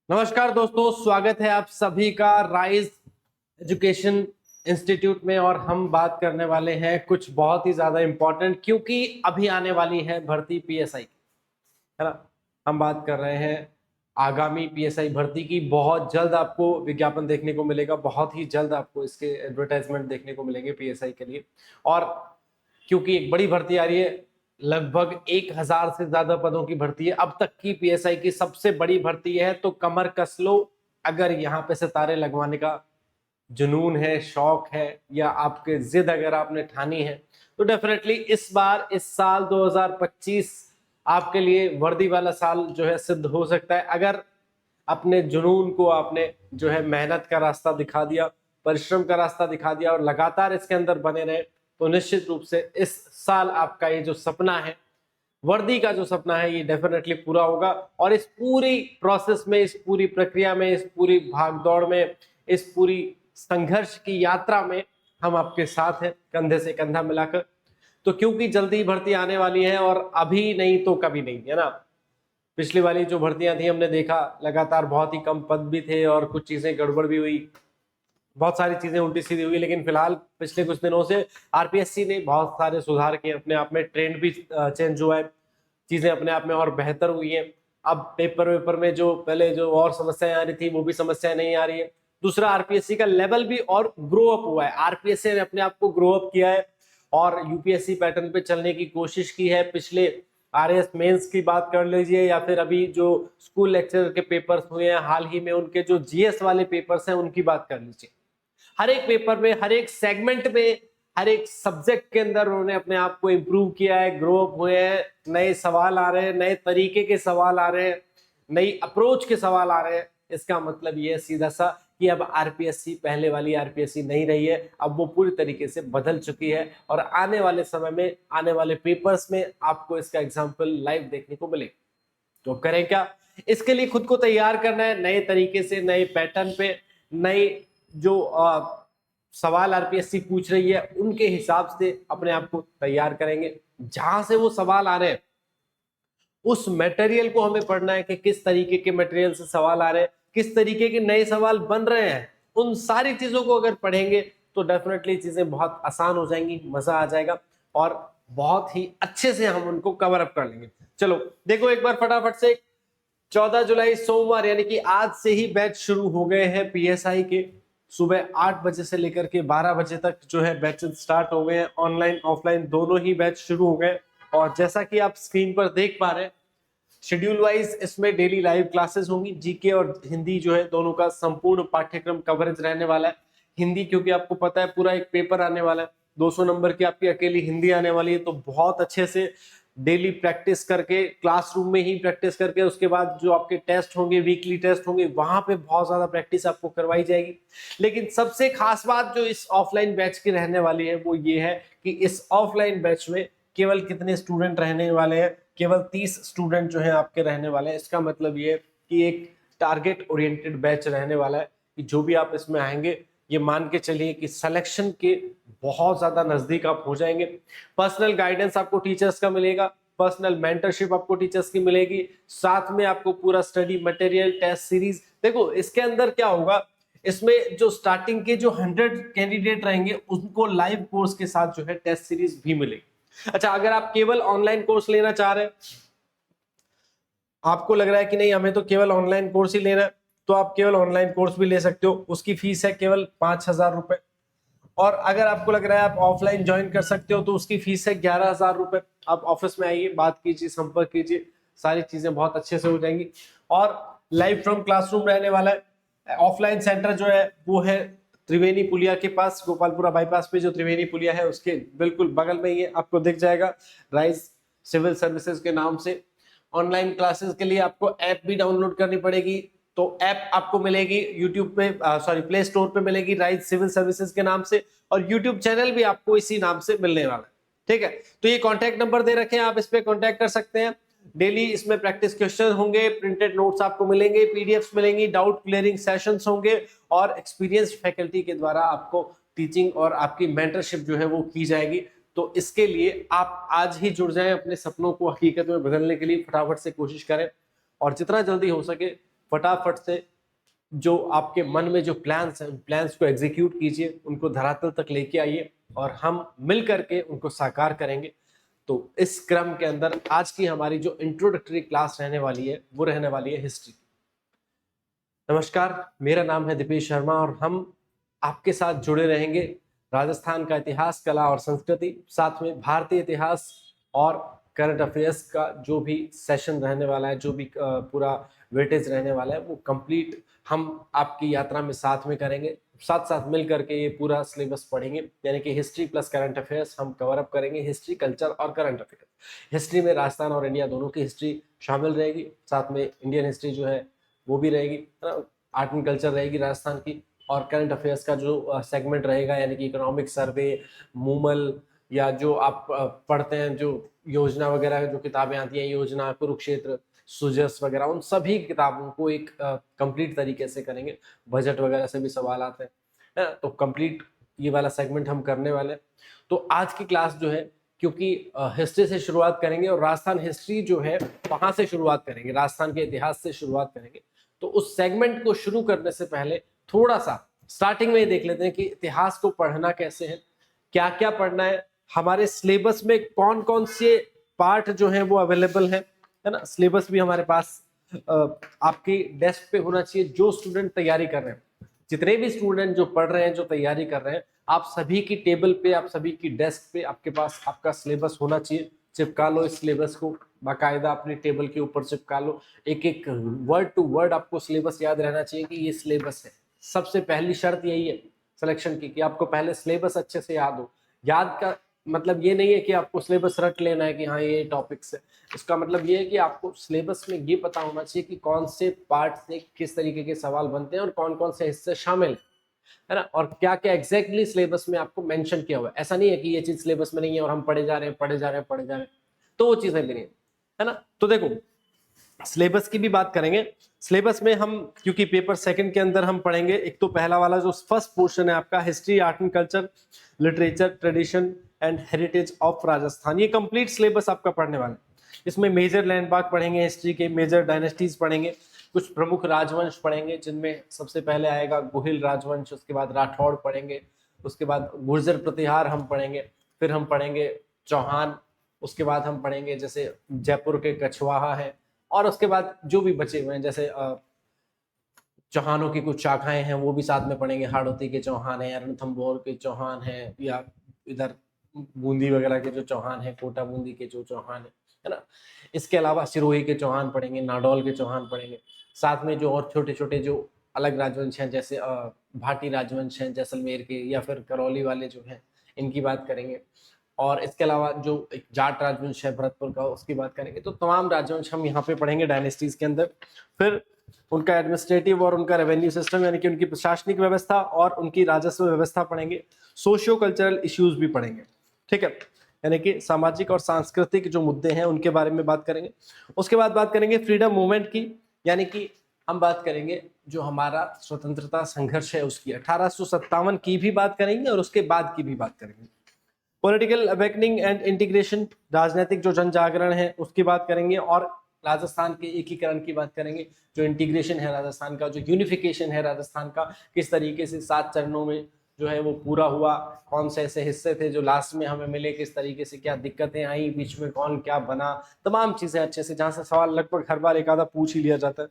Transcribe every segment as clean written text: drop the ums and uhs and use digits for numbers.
नमस्कार दोस्तों, स्वागत है आप सभी का राइज एजुकेशन इंस्टीट्यूट में। और हम बात करने वाले हैं कुछ बहुत ही ज्यादा इंपॉर्टेंट, क्योंकि अभी आने वाली है भर्ती पीएसआई, है ना। हम बात कर रहे हैं आगामी पीएसआई भर्ती की। बहुत जल्द आपको विज्ञापन देखने को मिलेगा, बहुत ही जल्द आपको इसके एडवर्टाइजमेंट देखने को मिलेंगे पीएसआई के लिए। और क्योंकि एक बड़ी भर्ती आ रही है, लगभग 1000 से ज्यादा पदों की भर्ती है, अब तक की पीएसआई की सबसे बड़ी भर्ती है। तो कमर कस लो, अगर यहाँ पे सितारे लगवाने का जुनून है, शौक है, या आपके जिद अगर आपने ठानी है, तो डेफिनेटली इस बार, इस साल 2025 आपके लिए वर्दी वाला साल जो है सिद्ध हो सकता है। अगर अपने जुनून को आपने जो है मेहनत का रास्ता दिखा दिया, परिश्रम का रास्ता दिखा दिया और लगातार इसके अंदर बने रहे, तो निश्चित रूप से इस साल आपका ये जो सपना है, वर्दी का जो सपना है, ये डेफिनेटली पूरा होगा। और इस पूरी प्रोसेस में, इस पूरी प्रक्रिया में, इस पूरी भागदौड़ में, इस पूरी संघर्ष की यात्रा में हम आपके साथ हैं, कंधे से कंधा मिलाकर। तो क्योंकि जल्दी भर्ती आने वाली है और अभी नहीं तो कभी नहीं, है ना। पिछली वाली जो भर्तियां थी, हमने देखा लगातार बहुत ही कम पद भी थे और कुछ चीजें गड़बड़ भी हुई, बहुत सारी चीजें उल्टी सीधी हुई। लेकिन फिलहाल पिछले कुछ दिनों से आरपीएससी ने बहुत सारे सुधार किए अपने आप में, ट्रेंड भी चेंज हुआ है, चीजें अपने आप में और बेहतर हुई हैं। अब पेपर वेपर में जो पहले जो और समस्याएं आ रही थी, वो भी समस्याएं नहीं आ रही है। दूसरा, आरपीएससी का लेवल भी और ग्रो अप हुआ है, आरपीएससी ने अपने आप को ग्रो अप किया है और यूपीएससी पैटर्न पे चलने की कोशिश की है। पिछले आरएएस मेंस की बात कर लीजिए, या फिर अभी जो स्कूल लेक्चरर के पेपर्स हुए हैं हाल ही में, उनके जो जीएस वाले पेपर्स हैं उनकी बात कर लीजिए। हर एक पेपर में, हर एक सेगमेंट में, हर एक सब्जेक्ट के अंदर उन्होंने अपने आप को इम्प्रूव किया है, ग्रो अप हुए हैं, नए सवाल आ रहे हैं, नए तरीके के सवाल आ रहे हैं, नई अप्रोच के सवाल आ रहे हैं। इसका मतलब ये है सीधा सा कि अब आरपीएससी पहले वाली आरपीएससी नहीं रही है, अब वो पूरी तरीके से बदल चुकी है। और आने वाले समय में, आने वाले पेपर्स में आपको इसका एग्जाम्पल लाइव देखने को मिलेगा। तो करें क्या? इसके लिए खुद को तैयार करना है, नए तरीके से, नए पैटर्न पे, नए जो सवाल आरपीएससी पूछ रही है उनके हिसाब से अपने आप को तैयार करेंगे। जहां से वो सवाल आ रहे हैं उस मटेरियल को हमें पढ़ना है कि किस तरीके के मटेरियल से सवाल आ रहे हैं, किस तरीके के नए सवाल बन रहे हैं। उन सारी चीजों को अगर पढ़ेंगे तो डेफिनेटली चीजें बहुत आसान हो जाएंगी, मजा आ जाएगा और बहुत ही अच्छे से हम उनको कवर अप कर लेंगे। चलो देखो एक बार फटाफट से, 14 जुलाई सोमवार यानी कि आज से ही बैच शुरू हो गए हैं पीएसआई के। सुबह 8 बजे से लेकर के 12 बजे तक जो है बैच स्टार्ट हो गए हैं, ऑनलाइन ऑफलाइन दोनों ही बैच शुरू हो गए। और जैसा कि आप स्क्रीन पर देख पा रहे हैं, शेड्यूल वाइज इसमें डेली लाइव क्लासेस होंगी। जीके और हिंदी जो है दोनों का संपूर्ण पाठ्यक्रम कवरेज रहने वाला है। हिंदी क्योंकि आपको पता है पूरा एक पेपर आने वाला है, 200 नंबर की आपकी अकेली हिंदी आने वाली है, तो बहुत अच्छे से डेली प्रैक्टिस करके, क्लासरूम में ही प्रैक्टिस करके, उसके बाद जो आपके टेस्ट होंगे, वीकली टेस्ट होंगे, वहां पे बहुत ज्यादा प्रैक्टिस आपको करवाई जाएगी। लेकिन सबसे खास बात जो इस ऑफलाइन बैच की रहने वाली है वो ये है कि इस ऑफलाइन बैच में केवल कितने स्टूडेंट रहने वाले हैं? केवल 30 स्टूडेंट जो है आपके रहने वाले हैं। इसका मतलब ये कि एक टारगेट ओरिएंटेड बैच रहने वाला है कि जो भी आप इसमें आएंगे, ये मान के चलिए कि सिलेक्शन के बहुत ज्यादा नजदीक आप हो जाएंगे। पर्सनल गाइडेंस आपको टीचर्स का मिलेगा, पर्सनल मेंटरशिप आपको टीचर्स की मिलेगी, साथ में आपको पूरा स्टडी मटेरियल, टेस्ट सीरीज। देखो इसके अंदर क्या होगा, इसमें जो स्टार्टिंग के जो 100 कैंडिडेट रहेंगे उनको लाइव कोर्स के साथ जो है टेस्ट सीरीज भी मिलेगी। अच्छा, अगर आप केवल ऑनलाइन कोर्स लेना चाह रहे हैं, आपको लग रहा है कि नहीं हमें तो केवल ऑनलाइन कोर्स ही लेना है, तो आप केवल ऑनलाइन कोर्स भी ले सकते हो। उसकी फीस है केवल 5,000 रुपए। और अगर आपको लग रहा है आप ऑफलाइन ज्वाइन कर सकते हो तो उसकी फीस है 11,000 रुपए। आप ऑफिस में आइए, बात कीजिए, संपर्क कीजिए, सारी चीजें बहुत अच्छे से हो जाएंगी। और लाइव फ्रॉम क्लासरूम रहने वाला है। ऑफलाइन सेंटर जो है वो है त्रिवेणी पुलिया के पास, गोपालपुरा बाईपास पे जो त्रिवेणी पुलिया है उसके बिल्कुल बगल में ही है, आपको दिख जाएगा, राइज सिविल सर्विसेज के नाम से। ऑनलाइन क्लासेस के लिए आपको ऐप भी डाउनलोड करनी पड़ेगी, तो ऐप आपको मिलेगी यूट्यूब पे, प्ले स्टोर पे मिलेगी, राइज सिविल सर्विसेज के नाम से। और यूट्यूब चैनल भी आपको इसी नाम से मिलने वाला है, ठीक है। तो ये कॉन्टैक्ट नंबर दे रखे हैं, आप इस पे कॉन्टैक्ट कर सकते हैं। डेली इसमें प्रैक्टिस क्वेश्चन होंगे, प्रिंटेड नोट्स आपको मिलेंगे, पीडीएफ्स मिलेंगी, डाउट क्लियरिंग सेशंस होंगे और एक्सपीरियंस्ड फैकल्टी के द्वारा आपको टीचिंग और आपकी मेंटरशिप जो है वो की जाएगी। तो इसके लिए आप आज ही जुड़ जाएं, अपने सपनों को हकीकत में बदलने के लिए फटाफट से कोशिश करें और जितना जल्दी हो सके फटाफट से जो आपके मन में जो प्लान्स हैं, प्लान्स को एग्जीक्यूट कीजिए, उनको धरातल तक लेके आइए और हम मिल करके उनको साकार करेंगे। तो इस क्रम के अंदर आज की हमारी जो इंट्रोडक्टरी क्लास रहने वाली है वो रहने वाली है हिस्ट्री। नमस्कार, मेरा नाम है दीपेश शर्मा और हम आपके साथ जुड़े रहेंगे राजस्थान का इतिहास, कला और संस्कृति, साथ में भारतीय इतिहास और करंट अफेयर्स का जो भी सेशन रहने वाला है, जो भी पूरा वेटेज रहने वाला है, वो कंप्लीट हम आपकी यात्रा में साथ में करेंगे। साथ साथ मिल करके ये पूरा सिलेबस पढ़ेंगे, यानी कि हिस्ट्री प्लस करंट अफेयर्स हम कवर अप करेंगे। हिस्ट्री, कल्चर और करंट अफेयर्स। हिस्ट्री में राजस्थान और इंडिया दोनों की हिस्ट्री शामिल रहेगी, साथ में इंडियन हिस्ट्री जो है वो भी रहेगी, आर्ट एंड कल्चर रहेगी राजस्थान की, और करंट अफेयर्स का जो सेगमेंट रहेगा, यानी कि इकोनॉमिक सर्वे, मूमल, या जो आप पढ़ते हैं जो योजना वगैरह जो किताबें आती हैं, योजना, कुरुक्षेत्र, सुजस वगैरह, उन सभी किताबों को एक कंप्लीट तरीके से करेंगे। बजट वगैरह से भी सवाल आते हैं, तो कंप्लीट ये वाला सेगमेंट हम करने वाले हैं। तो आज की क्लास जो है, क्योंकि हिस्ट्री से शुरुआत करेंगे और राजस्थान हिस्ट्री जो है वहां से शुरुआत करेंगे, राजस्थान के इतिहास से शुरुआत करेंगे, तो उस सेगमेंट को शुरू करने से पहले थोड़ा सा स्टार्टिंग में ये देख लेते हैं कि इतिहास को पढ़ना कैसे है, क्या क्या पढ़ना है, हमारे सिलेबस में कौन कौन से पार्ट जो है वो अवेलेबल है ना। सिलेबस भी हमारे पास आपकी डेस्क पे होना चाहिए। जो स्टूडेंट तैयारी कर रहे हैं, जितने भी स्टूडेंट जो पढ़ रहे हैं, जो तैयारी कर रहे हैं, आप सभी की टेबल पे, आप सभी की डेस्क पे आपके पास आपका सिलेबस होना चाहिए। चिपका लो इस सिलेबस को, बाकायदा अपनी टेबल के ऊपर चिपका लो। एक एक वर्ड टू वर्ड आपको सिलेबस याद रहना चाहिए कि ये सिलेबस है। सबसे पहली शर्त यही है सिलेक्शन की कि आपको पहले सिलेबस अच्छे से याद हो। याद का मतलब ये नहीं है कि आपको सिलेबस रट लेना है कि हाँ ये टॉपिक्स है। इसका मतलब ये है कि आपको सिलेबस में ये पता होना चाहिए कि कौन से पार्ट से किस तरीके के सवाल बनते हैं और कौन कौन से हिस्से शामिल है ना, और क्या क्या एग्जैक्टली सिलेबस में आपको मेंशन किया हुआ है। ऐसा नहीं है कि ये चीज सिलेबस में नहीं है और हम पढ़े जा रहे हैं, तो वो चीजें भी नहीं है ना। तो देखो, सिलेबस की भी बात करेंगे। सिलेबस में हम, क्योंकि पेपर सेकंड के अंदर हम पढ़ेंगे, एक तो पहला वाला जो फर्स्ट पोर्शन है आपका, history, art and culture, literature, tradition and heritage of Rajasthan, ये कंप्लीट सिलेबस आपका पढ़ने वाला है। इसमें मेजर लैंडमार्क पढ़ेंगे, हिस्ट्री के मेजर डायनेस्टीज पढ़ेंगे, कुछ प्रमुख राजवंश पढ़ेंगे, जिनमें सबसे पहले आएगा गुहिल राजवंश, उसके बाद राठौड़ पढ़ेंगे, उसके बाद गुर्जर प्रतिहार हम पढ़ेंगे, फिर हम पढ़ेंगे चौहान, उसके बाद हम पढ़ेंगे जैसे जयपुर के कछवाहा है, और उसके बाद जो भी बचे हुए हैं जैसे चौहानों की कुछ शाखाएं हैं वो भी साथ में पढ़ेंगे। हाड़ौती के चौहान है, रणथंभौर के चौहान है, या इधर बूंदी वगैरह के जो चौहान है, कोटा बूंदी के जो चौहान है ना। इसके अलावा सिरोही के चौहान पढ़ेंगे, नाडौल के चौहान पढ़ेंगे। साथ में जो और छोटे छोटे जो अलग राजवंश हैं, जैसे भाटी राजवंश हैं जैसलमेर के, या फिर करौली वाले जो हैं, इनकी बात करेंगे। और इसके अलावा जो एक जाट राजवंश है भरतपुर का, उसकी बात करेंगे। तो तमाम राजवंश हम यहाँ पे पढ़ेंगे डायनेस्टीज के अंदर। फिर उनका एडमिनिस्ट्रेटिव और उनका रेवेन्यू सिस्टम, यानी कि उनकी प्रशासनिक व्यवस्था और उनकी राजस्व व्यवस्था पढ़ेंगे। सोशियो कल्चरल इश्यूज भी पढ़ेंगे, ठीक है, यानी कि सामाजिक और सांस्कृतिक जो मुद्दे हैं उनके बारे में बात करेंगे। उसके बाद बात करेंगे फ्रीडम मूवमेंट की, यानी कि हम बात करेंगे जो हमारा स्वतंत्रता संघर्ष है उसकी, 1857 की भी बात करेंगे और उसके बाद की भी बात करेंगे। पॉलिटिकल अवेकनिंग एंड इंटीग्रेशन, राजनीतिक जो जन जागरण है उसकी बात करेंगे, और राजस्थान के एकीकरण की बात करेंगे। जो इंटीग्रेशन है राजस्थान का, जो यूनिफिकेशन है राजस्थान का, किस तरीके से 7 चरणों में जो है वो पूरा हुआ, कौन से ऐसे हिस्से थे जो लास्ट में हमें मिले, किस तरीके से क्या दिक्कतें आई, बीच में कौन क्या बना, तमाम चीजें अच्छे से, जहां से सवाल लगभग हर बार एक आधा पूछ ही लिया जाता है।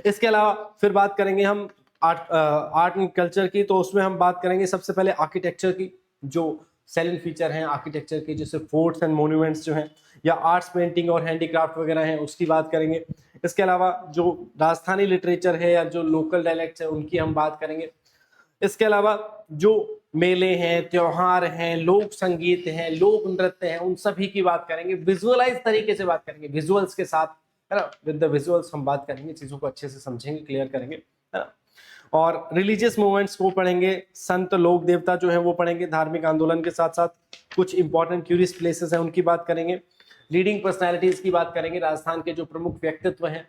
इसके अलावा फिर बात करेंगे हम आर्ट एंड कल्चर की। तो उसमें हम बात करेंगे सबसे पहले आर्किटेक्चर की, जो सेलिंग फीचर हैं आर्किटेक्चर के, जैसे फोर्ट्स एंड मॉन्यूमेंट्स जो हैं, या आर्ट्स, पेंटिंग और हैंडीक्राफ्ट वगैरह हैं, उसकी बात करेंगे। इसके अलावा जो राजस्थानी लिटरेचर है या जो लोकल डायलेक्ट्स है उनकी हम बात करेंगे। इसके अलावा जो मेले हैं, त्योहार हैं, लोक संगीत हैं, लोक नृत्य हैं, उन सभी की बात करेंगे। विजुअलाइज तरीके से बात करेंगे, विजुअल्स के साथ, है ना, विद द विजुअल्स हम बात करेंगे, चीजों को अच्छे से समझेंगे, क्लियर करेंगे, है ना। और रिलीजियस मूवमेंट्स को पढ़ेंगे, संत लोक देवता जो है वो पढ़ेंगे, धार्मिक आंदोलन के साथ साथ कुछ इंपॉर्टेंट टूरिस्ट प्लेसेस हैं उनकी बात करेंगे। लीडिंग पर्सनैलिटीज की बात करेंगे, राजस्थान के जो प्रमुख व्यक्तित्व हैं,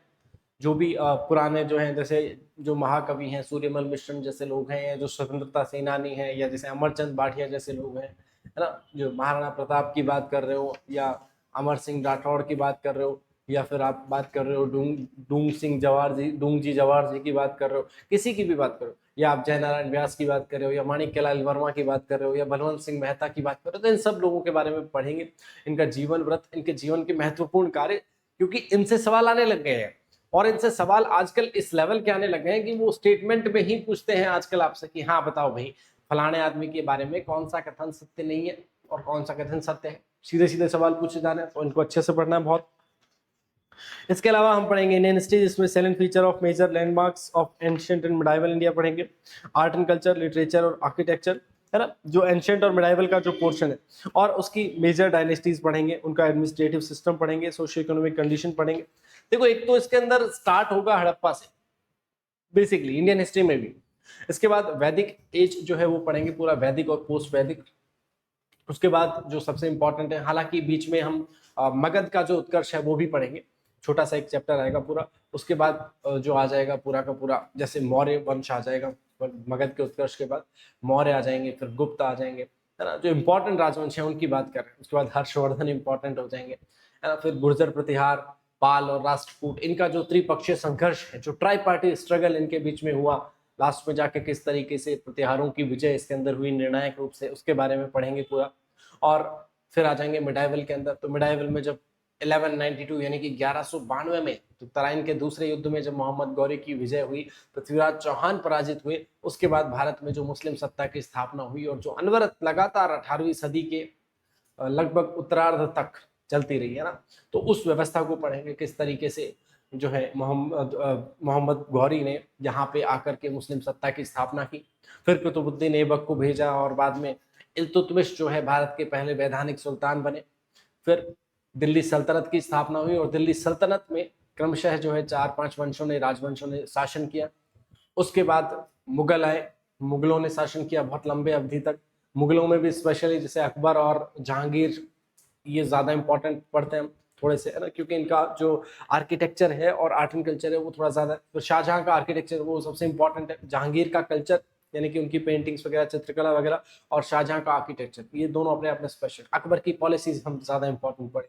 जो भी पुराने जो हैं, जैसे जो महाकवि हैं, सूर्यमल मिश्र जैसे लोग हैं, या जो स्वतंत्रता सेनानी हैं, या जैसे अमरचंद भाटिया जैसे लोग हैं, है ना, जो महाराणा प्रताप की बात कर रहे हो, या अमर सिंह राठौड़ की बात कर रहे हो, या फिर आप बात कर रहे हो डूंग जी जवाहर जी की बात कर रहे हो, किसी की भी बात करो, या आप जयनारायण व्यास की बात कर रहे हो, या माणिक्यलाल वर्मा की बात कर रहे हो, या बलवंत सिंह मेहता की बात कर रहे हो, तो इन सब लोगों के बारे में पढ़ेंगे, इनका जीवन व्रत, इनके जीवन के महत्वपूर्ण कार्य, क्योंकि इनसे सवाल आने लग गए हैं। और इनसे सवाल आजकल इस लेवल के आने लगे हैं कि वो स्टेटमेंट में ही पूछते हैं आजकल आपसे कि हाँ बताओ भाई फलाने आदमी के बारे में कौन सा कथन सत्य नहीं है और कौन सा कथन सत्य है। सीधे सीधे सवाल पूछे जाने हैं, तो इनको अच्छे से पढ़ना है बहुत। इसके अलावा हम पढ़ेंगे इंडियन हिस्ट्री, जिसमें salient feature of major landmarks of ancient and medieval India पढ़ेंगे, आर्ट एंड कल्चर, लिटरेचर और आर्किटेक्चर, है ना, जो एंशिएंट और मिडाइवल का जो पोर्शन है, और उसकी मेजर डायनेस्टीज पढ़ेंगे, उनका एडमिनिस्ट्रेटिव सिस्टम पढ़ेंगे, सोशियो इकोनॉमिक कंडीशन पढ़ेंगे। देखो एक तो इसके अंदर स्टार्ट होगा हड़प्पा से बेसिकली इंडियन हिस्ट्री में भी। इसके बाद वैदिक एज जो है वो पढ़ेंगे पूरा, वैदिक और पोस्ट वैदिक। उसके बाद जो सबसे इंपॉर्टेंट है, हालांकि बीच में हम मगध का जो उत्कर्ष है वो भी पढ़ेंगे, छोटा सा एक चैप्टर आएगा पूरा। उसके बाद जो आ जाएगा पूरा का पूरा, जैसे मौर्य वंश आ जाएगा मगध के उत्कर्ष के बाद, मौर्य आ जाएंगे, फिर गुप्त आ जाएंगे, है ना, जो इंपॉर्टेंट राजवंश है उनकी बात कर रहे हैं। उसके बाद हर्षवर्धन इंपॉर्टेंट हो जाएंगे, है ना, फिर गुर्जर प्रतिहार, पाल और राष्ट्रकूट, इनका जो त्रिपक्षीय संघर्ष है, जो ट्राई पार्टी स्ट्रगल इनके बीच में हुआ, लास्ट में जाके किस तरीके से प्रतिहारों की विजय इसके अंदर हुई निर्णायक रूप से, उसके बारे में पढ़ेंगे पूरा। और फिर आ जाएंगे मिडाइवल के अंदर। तो मिडाइवल में जब 1192 यानी कि 1192 में तो तराइन के दूसरे युद्ध में जब मोहम्मद गौरी की विजय हुई, पृथ्वीराज चौहान पराजित हुए, उसके बाद भारत में जो मुस्लिम सत्ता की स्थापना हुई और जो अनवरत लगातार 18वीं सदी के लगभग उत्तरार्ध तक चलती रही, है ना, तो उस व्यवस्था को पढ़ेंगे, किस तरीके से जो है मोहम्मद गौरी ने यहाँ पे आकर के मुस्लिम सत्ता की स्थापना की। फिर कुतुबुद्दीन ऐबक को भेजा और बाद में इल्तुतमिश जो है भारत के पहले वैधानिक सुल्तान बने। फिर दिल्ली सल्तनत की स्थापना हुई और दिल्ली सल्तनत में क्रमशः जो है 4-5 वंशों ने, राजवंशों ने शासन किया। उसके बाद मुगल आए, मुगलों ने शासन किया बहुत लंबे अवधि तक। मुगलों में भी स्पेशली जैसे अकबर और जहांगीर, ये ज्यादा इंपॉर्टेंट पढ़ते हैं थोड़े से, है ना, क्योंकि इनका जो आर्किटेक्चर है और आर्ट एंड कल्चर है वो थोड़ा ज्यादा। तो शाहजहां का आर्किटेक्चर वो सबसे इंपॉर्टेंट है, जहांगीर का कल्चर यानी कि उनकी पेंटिंग्स वगैरह, चित्रकला वगैरह, और शाहजहां का आर्किटेक्चर, ये दोनों अपने अपने स्पेशल। अकबर की पॉलिसीज हम ज्यादा इंपॉर्टेंट पढ़े,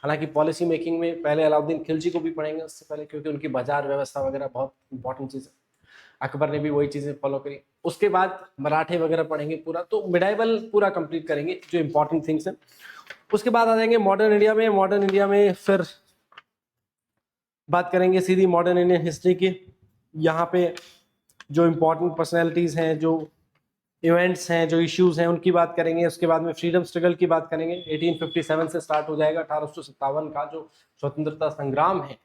हालांकि पॉलिसी मेकिंग में पहले अलाउद्दीन खिलजी को भी पढ़ेंगे उससे पहले, क्योंकि उनकी बाजार व्यवस्था वगैरह बहुत इंपॉर्टेंट चीज है। अकबर ने भी वही चीजें फॉलो करी। उसके बाद मराठे वगैरह पढ़ेंगे पूरा, तो मिडाइवल पूरा कंप्लीट करेंगे जो इंपॉर्टेंट थिंग्स हैं। उसके बाद आ जाएंगे मॉडर्न इंडिया में। मॉडर्न इंडिया में फिर बात करेंगे सीधी मॉडर्न इंडियन हिस्ट्री की। यहाँ पे जो इंपॉर्टेंट पर्सनैलिटीज हैं, जो इवेंट्स हैं, जो इश्यूज हैं, उनकी बात करेंगे। उसके बाद में फ्रीडम स्ट्रगल की बात करेंगे। 1857 से स्टार्ट हो जाएगा, 1857 का जो स्वतंत्रता संग्राम है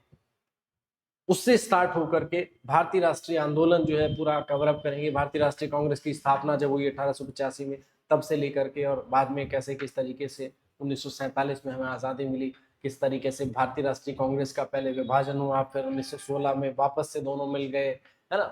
उससे स्टार्ट होकर के भारतीय राष्ट्रीय आंदोलन जो है पूरा कवर अप करेंगे। भारतीय राष्ट्रीय कांग्रेस की स्थापना जब हुई 1885 में, तब से लेकर के और बाद में कैसे किस तरीके से 1947 में हमें आज़ादी मिली, किस तरीके से भारतीय राष्ट्रीय कांग्रेस का पहले विभाजन हुआ, फिर 1916 में वापस से दोनों मिल गए, है ना।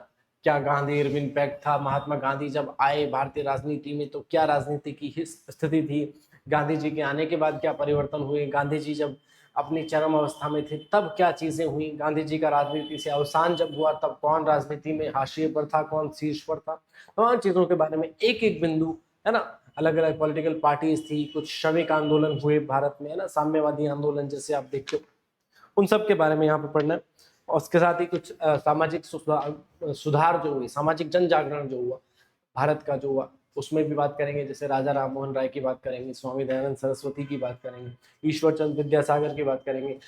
क्या गांधी इरविन पैक्ट था, महात्मा गांधी जब आए भारतीय राजनीति में तो क्या राजनीति की स्थिति थी, गांधी जी के आने के बाद क्या परिवर्तन हुए, गांधी जी जब अपनी चरम अवस्था में थे तब क्या चीजें हुई, गांधी जी का राजनीति से अवसान जब हुआ तब कौन राजनीति में हाशिए पर था, कौन शीर्ष पर था, तमाम चीजों के बारे में एक एक बिंदु, है ना। अलग अलग पॉलिटिकल पार्टीज थी, कुछ श्रमिक आंदोलन हुए भारत में, है ना, साम्यवादी आंदोलन जैसे आप देखते हो, उन सब के बारे में यहाँ पे पढ़ना है। और उसके साथ ही कुछ सामाजिक सुधार जो हुए, सामाजिक जन जागरण जो हुआ भारत का जो हुआ, उसमें भी बात करेंगे। जैसे राजा राम मोहन राय की बात करेंगे, स्वामी दयानंद सरस्वती की बात करेंगे, ईश्वर चंद्र विद्यासागर की बात करेंगे,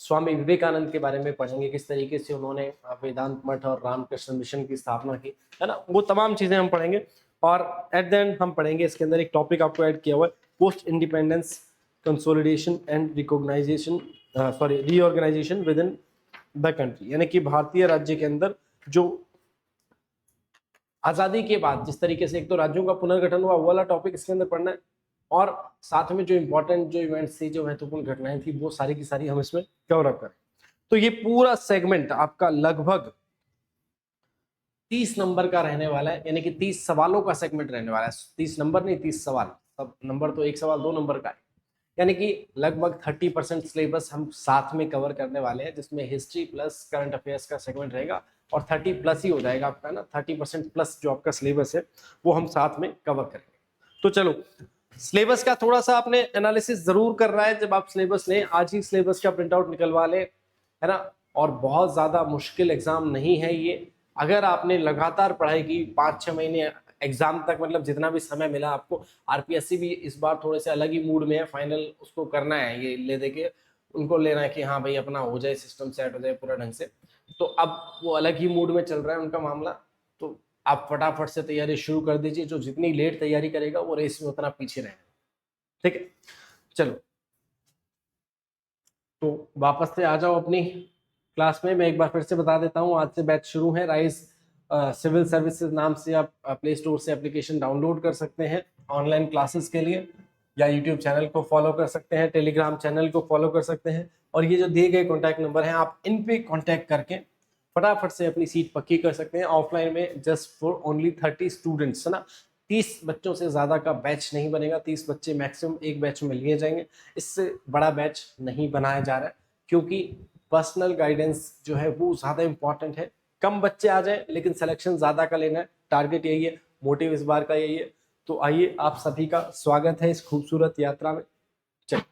स्वामी विवेकानंद के बारे में पढ़ेंगे, किस तरीके से उन्होंने वेदांत मठ और रामकृष्ण मिशन की स्थापना की, है ना, वो तमाम चीजें हम पढ़ेंगे। और एट द एंड हम पढ़ेंगे इसके अंदर एक टॉपिक आपको ऐड किया हुआ है, post independence consolidation and recognisation, reorganisation within the country, यानी कि भारतीय राज्य के अंदर जो आजादी के बाद जिस तरीके से एक तो राज्यों का पुनर्गठन हुआ, वो वाला टॉपिक इसके अंदर पढ़ना है। और साथ में जो इंपॉर्टेंट जो इवेंट्स थी, जो महत्वपूर्ण घटनाएं थी, वो सारी की सारी हम इसमें कवर अप करें। तो ये पूरा सेगमेंट आपका लगभग 30 नंबर का रहने वाला है, यानी कि 30 सवालों का सेगमेंट रहने वाला है। 30 नंबर नहीं, 30 सवाल। सब नंबर तो एक सवाल 2 नंबर का है, यानी कि लगभग 30% सिलेबस हम साथ में कवर करने वाले हैं, जिसमें हिस्ट्री प्लस करंट अफेयर्स का सेगमेंट रहेगा और 30 प्लस ही हो जाएगा आपका ना, 30% प्लस जो आपका सिलेबस है वो हम साथ में कवर करेंगे। तो चलो सिलेबस का थोड़ा सा आपने एनालिसिस जरूर कर रहा है। जब आप सिलेबस लें, आज ही सिलेबस का प्रिंट आउट निकलवा लें, है ना। और बहुत ज्यादा मुश्किल एग्जाम नहीं है ये। अगर आपने लगातार पढ़ाई की 5-6 महीने एग्जाम तक, मतलब जितना भी समय मिला आपको, आरपीएससी भी इस बार थोड़े से अलग ही मूड में है, फाइनल उसको करना है, ये ले दे के उनको लेना है कि हाँ भाई अपना हो जाए, सिस्टम सेट हो जाए पूरा ढंग से। तो अब वो अलग ही मूड में चल रहा है उनका मामला। तो आप फटाफट से तैयारी शुरू कर दीजिए। जो जितनी लेट तैयारी करेगा वो रेस में उतना पीछे रहेगा। ठीक है, चलो तो वापस से आ जाओ अपनी क्लास में। मैं एक बार फिर से बता देता हूँ, आज से बैच शुरू है। राइज सिविल सर्विसेज नाम से आप प्ले स्टोर से एप्लीकेशन डाउनलोड कर सकते हैं ऑनलाइन क्लासेस के लिए, या यूट्यूब चैनल को फॉलो कर सकते हैं, टेलीग्राम चैनल को फॉलो कर सकते हैं। और ये जो दिए गए कॉन्टैक्ट नंबर हैं, आप इन पे कॉन्टैक्ट करके फटाफट से अपनी सीट पक्की कर सकते हैं ऑफलाइन में, जस्ट फॉर ओनली 30 स्टूडेंट्स, है ना। 30 बच्चों से ज्यादा का बैच नहीं बनेगा। 30 बच्चे मैक्सिमम एक बैच में लिए जाएंगे, इससे बड़ा बैच नहीं बनाया जा रहा है, क्योंकि पर्सनल गाइडेंस जो है वो ज्यादा इंपॉर्टेंट है। कम बच्चे आ जाए लेकिन सिलेक्शन ज्यादा का लेना है, टारगेट यही है, मोटिव इस बार का यही है। तो आइए, आप सभी का स्वागत है इस खूबसूरत यात्रा में। चलिए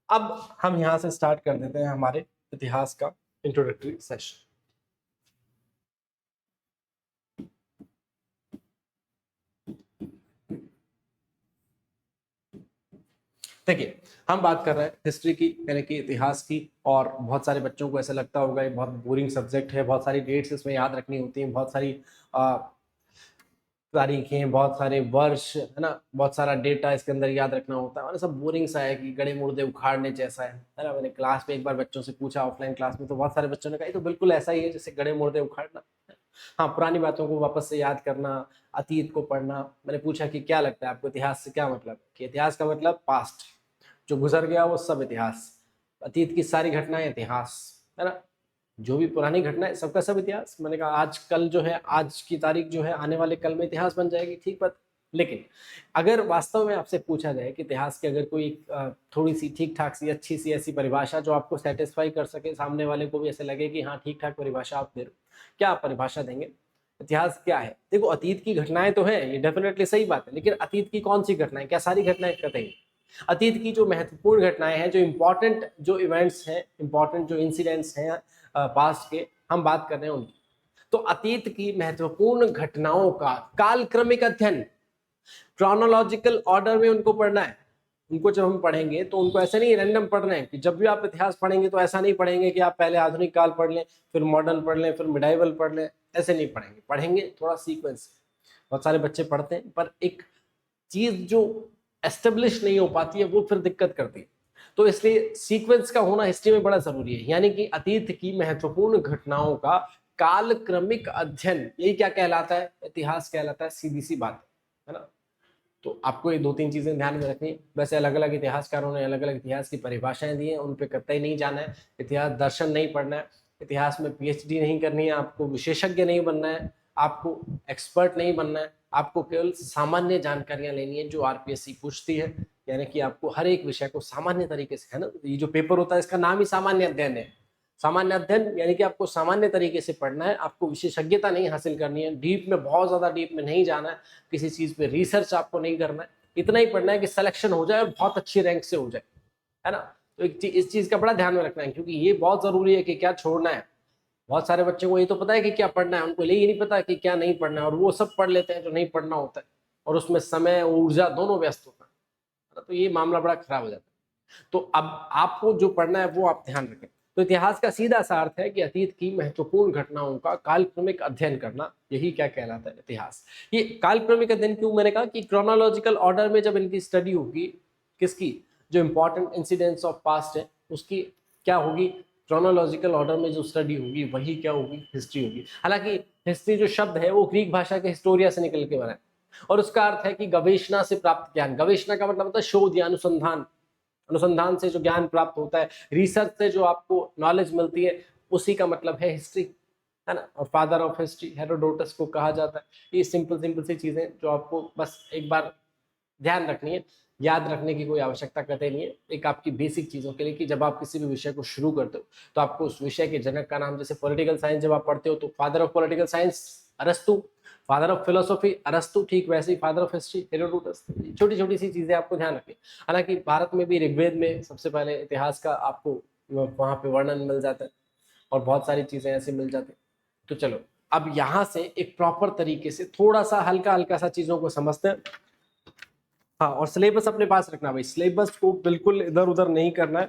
अब हम यहाँ से स्टार्ट कर देते हैं हमारे इतिहास का इंट्रोडक्टरी सेशन। देखिए, हम बात कर रहे हैं हिस्ट्री की, यानी कि इतिहास की। और बहुत सारे बच्चों को ऐसा लगता होगा ये बहुत बोरिंग सब्जेक्ट है, बहुत सारी डेट्स इसमें याद रखनी होती हैं, बहुत सारी तारीखें, बहुत सारे वर्ष, है ना, बहुत सारा डेटा इसके अंदर याद रखना होता है। और सब बोरिंग सा है कि गड़े मुर्दे उखाड़ने जैसा है ना। मैंने क्लास में एक बार बच्चों से पूछा, ऑफलाइन क्लास में, तो बहुत सारे बच्चों ने कहा ये तो बिल्कुल ऐसा ही है जैसे गड़े मुर्दे उखाड़ना। हाँ, पुरानी बातों को वापस से याद करना, अतीत को पढ़ना। मैंने पूछा कि क्या लगता है आपको इतिहास से क्या मतलब, कि इतिहास का मतलब पास्ट, जो गुजर गया वो सब इतिहास, अतीत की सारी घटनाएं इतिहास, है ना। जो भी पुरानी घटना है सबका सब इतिहास। मैंने कहा आज कल जो है, आज की तारीख जो है, आने वाले कल में इतिहास बन जाएगी, ठीक बात। लेकिन अगर वास्तव में आपसे पूछा जाए कि इतिहास की अगर कोई थोड़ी सी ठीक ठाक सी अच्छी सी ऐसी परिभाषा जो आपको सेटिस्फाई कर सके, सामने वाले को भी ऐसे लगे कि हाँ ठीक ठाक परिभाषा आप दे रहे हो, क्या आप परिभाषा देंगे? इतिहास क्या है? देखो, अतीत की घटनाएं तो है, ये डेफिनेटली सही बात है, लेकिन अतीत की कौन सी घटनाएं, क्या सारी घटनाएं कहेंगे? अतीत की जो महत्वपूर्ण घटनाएं हैं, जो इंपॉर्टेंट जो इवेंट्स हैं, इंपॉर्टेंट जो इंसिडेंट्स हैं पास्ट के, हम बात कर रहे हैं उनकी। तो अतीत की महत्वपूर्ण घटनाओं का कालक्रमिक अध्ययन, क्रोनोलॉजिकल ऑर्डर में उनको पढ़ना है। उनको जब हम पढ़ेंगे तो उनको ऐसे नहीं रैंडम पढ़ रहे हैं कि जब भी आप इतिहास पढ़ेंगे तो ऐसा नहीं पढ़ेंगे कि आप पहले आधुनिक काल पढ़ लें, फिर मॉडर्न पढ़ लें, फिर मिडाइवल पढ़ लें। ऐसे नहीं पढ़ेंगे, पढ़ेंगे थोड़ा सीक्वेंस। बहुत सारे बच्चे पढ़ते हैं पर एक चीज जो एस्टेब्लिश नहीं हो पाती है वो फिर दिक्कत करती है। तो इसलिए सीक्वेंस का होना हिस्ट्री में बड़ा जरूरी है। यानी कि अतीत की महत्वपूर्ण घटनाओं का कालक्रमिक अध्ययन, यही क्या कहलाता है? इतिहास कहलाता है, सीधी सी बात है ना। तो आपको ये 2-3 चीजें ध्यान में रखनी है। वैसे अलग अलग इतिहासकारों ने अलग अलग इतिहास की परिभाषाएं दी हैं, उन पे कतई नहीं जाना है। इतिहास दर्शन नहीं पढ़ना है, इतिहास में पीएचडी नहीं करनी है, आपको विशेषज्ञ नहीं बनना है, आपको एक्सपर्ट नहीं बनना है। आपको केवल सामान्य जानकारियां लेनी है जो आरपीएससी पूछती है। यानी कि आपको हर एक विषय को सामान्य तरीके से, है ना, ये जो पेपर होता है इसका नाम ही सामान्य अध्ययन है। सामान्य अध्ययन यानी कि आपको सामान्य तरीके से पढ़ना है, आपको विशेषज्ञता नहीं हासिल करनी है, डीप में, बहुत ज्यादा डीप में नहीं जाना है, किसी चीज पे रिसर्च आपको नहीं करना है। इतना ही पढ़ना है कि सिलेक्शन हो जाए और बहुत अच्छी रैंक से हो जाए, है ना। तो इस चीज का बड़ा ध्यान में रखना है, क्योंकि ये बहुत जरूरी है कि क्या छोड़ना है। बहुत सारे बच्चों को ये तो पता है कि क्या पढ़ना है, उनको ये नहीं पता कि क्या नहीं पढ़ना है, और वो सब पढ़ लेते हैं जो नहीं पढ़ना होता है, और उसमें समय ऊर्जा दोनों व्यस्त होता है। तो ये मामला बड़ा खराब हो जाता है। तो अब आपको जो पढ़ना है वो आप ध्यान रखें। तो इतिहास का सीधा सा अर्थ है कि अतीत की महत्वपूर्ण घटनाओं का कालक्रमिक अध्ययन करना, यही क्या कहलाता है? इतिहास। ये कालक्रमिक अध्ययन क्यों? मैंने कहा कि क्रोनोलॉजिकल ऑर्डर में जब इनकी स्टडी होगी, किसकी? जो इंपॉर्टेंट इंसिडेंट्स ऑफ पास्ट है उसकी क्या होगी? क्रोनोलॉजिकल ऑर्डर में जो स्टडी होगी वही क्या होगी? हिस्ट्री होगी। हालांकि हिस्ट्री जो शब्द है वो ग्रीक भाषा के हिस्टोरिया से निकल के बना है, और उसका अर्थ है कि गवेषणा से प्राप्त ज्ञान। गवेषणा का मतलब होता है शोध या अनुसंधान। अनुसंधान से जो ज्ञान प्राप्त होता है, रिसर्च से जो आपको नॉलेज मिलती है, उसी का मतलब है हिस्ट्री, है ना। और फादर ऑफ हिस्ट्री हेरोडोटस को कहा जाता है। ये सिंपल सिंपल सी चीजें जो आपको बस एक बार ध्यान रखनी है, याद रखने की कोई आवश्यकता कतई नहीं है। एक आपकी बेसिक चीजों के लिए कि जब आप किसी भी विषय को शुरू करते हो तो आपको उस विषय के जनक का नाम, जैसे पॉलिटिकल साइंस जब आप पढ़ते हो तो फादर ऑफ पॉलिटिकल साइंस अरस्तु फादर ऑफ फिलोसॉफी, अरस्तु ठीक वैसे ही फादर ऑफ हिस्ट्री हेरोडोटस। छोटी छोटी सी चीजें आपको ध्यान रखनी। हालांकि भारत में भी ऋग्वेद में सबसे पहले इतिहास का आपको वहां पे वर्णन मिल जाता है और बहुत सारी चीजें ऐसे मिल जाती हैं। तो चलो अब यहाँ से एक प्रॉपर तरीके से थोड़ा सा हल्का हल्का सा चीजों को समझते हैं। हाँ, और सिलेबस अपने पास रखना भाई, सिलेबस को बिल्कुल इधर उधर नहीं करना है,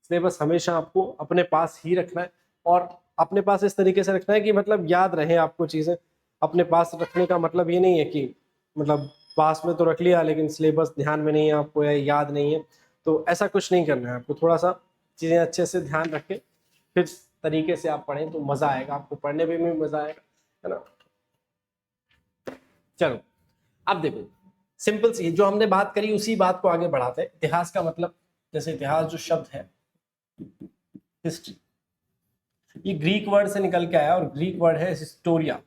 सिलेबस हमेशा आपको अपने पास ही रखना है। और अपने पास इस तरीके से रखना है कि मतलब याद रहे आपको चीजें। अपने पास रखने का मतलब ये नहीं है कि मतलब पास में तो रख लिया लेकिन सिलेबस ध्यान में नहीं है आपको या याद नहीं है, तो ऐसा कुछ नहीं करना है आपको। थोड़ा सा चीजें अच्छे से ध्यान रख के फिर तरीके से आप पढ़ें तो मजा आएगा आपको, पढ़ने में भी मजा आएगा, है ना। चलो अब देखो सिंपल सी जो हमने बात करी उसी बात को आगे बढ़ाते हैं। इतिहास का मतलब, जैसे इतिहास जो शब्द है हिस्ट्री, ये ग्रीक वर्ड से निकल के आया और ग्रीक वर्ड है हिस्टोरिया।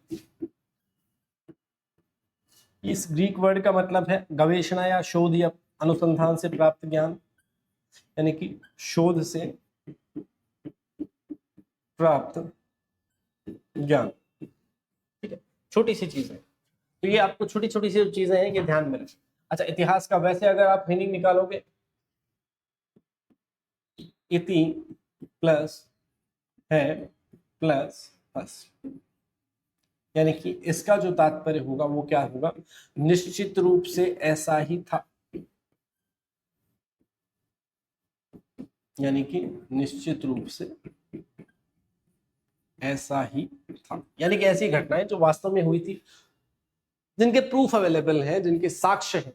इस ग्रीक वर्ड का मतलब है गवेषणा या शोध या अनुसंधान से प्राप्त ज्ञान, यानी कि शोध से प्राप्त ज्ञान। ठीक है, छोटी सी चीज है, तो ये आपको छोटी छोटी सी चीजें हैं ये ध्यान में रखें। अच्छा, इतिहास का वैसे अगर आप मीनिंग निकालोगे, इति प्लस है प्लस बस, यानी कि इसका जो तात्पर्य होगा वो क्या होगा, निश्चित रूप से ऐसा ही था, यानी कि निश्चित रूप से ऐसा ही था, यानी कि ऐसी घटनाएं जो वास्तव में हुई थी, जिनके प्रूफ अवेलेबल हैं, जिनके साक्ष्य हैं।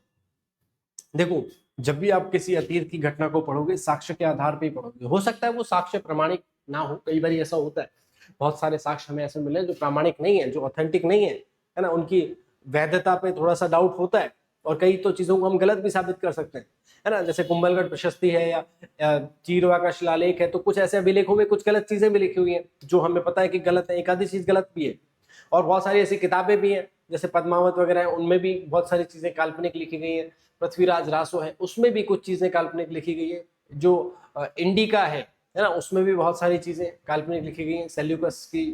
देखो जब भी आप किसी अतीत की घटना को पढ़ोगे साक्ष्य के आधार पर ही पढ़ोगे। हो सकता है वो साक्ष्य प्रामाणिक ना हो, कई बार ऐसा होता है, बहुत सारे साक्ष्य हमें ऐसे मिले जो प्रामाणिक नहीं है, जो ऑथेंटिक नहीं है ना, उनकी वैधता पे थोड़ा सा डाउट होता है और कई तो चीजों को हम गलत भी साबित कर सकते हैं, है ना। जैसे कुंभलगढ़ प्रशस्ति है या चीरवा का शिलालेख है, तो कुछ ऐसे अभिलेखों में कुछ गलत चीजें भी लिखी हुई हैं जो हमें पता है कि गलत है, एक आधी चीज गलत भी है। और बहुत सारी ऐसी किताबें भी हैं जैसे पद्मावत वगैरह है, उनमें भी बहुत सारी चीजें काल्पनिक लिखी गई हैं। पृथ्वीराज रासो है उसमें भी कुछ चीजें काल्पनिक लिखी गई है। जो इंडिका है ना, उसमें भी बहुत सारी चीजें काल्पनिक लिखी गई हैं, सेल्यूकस की।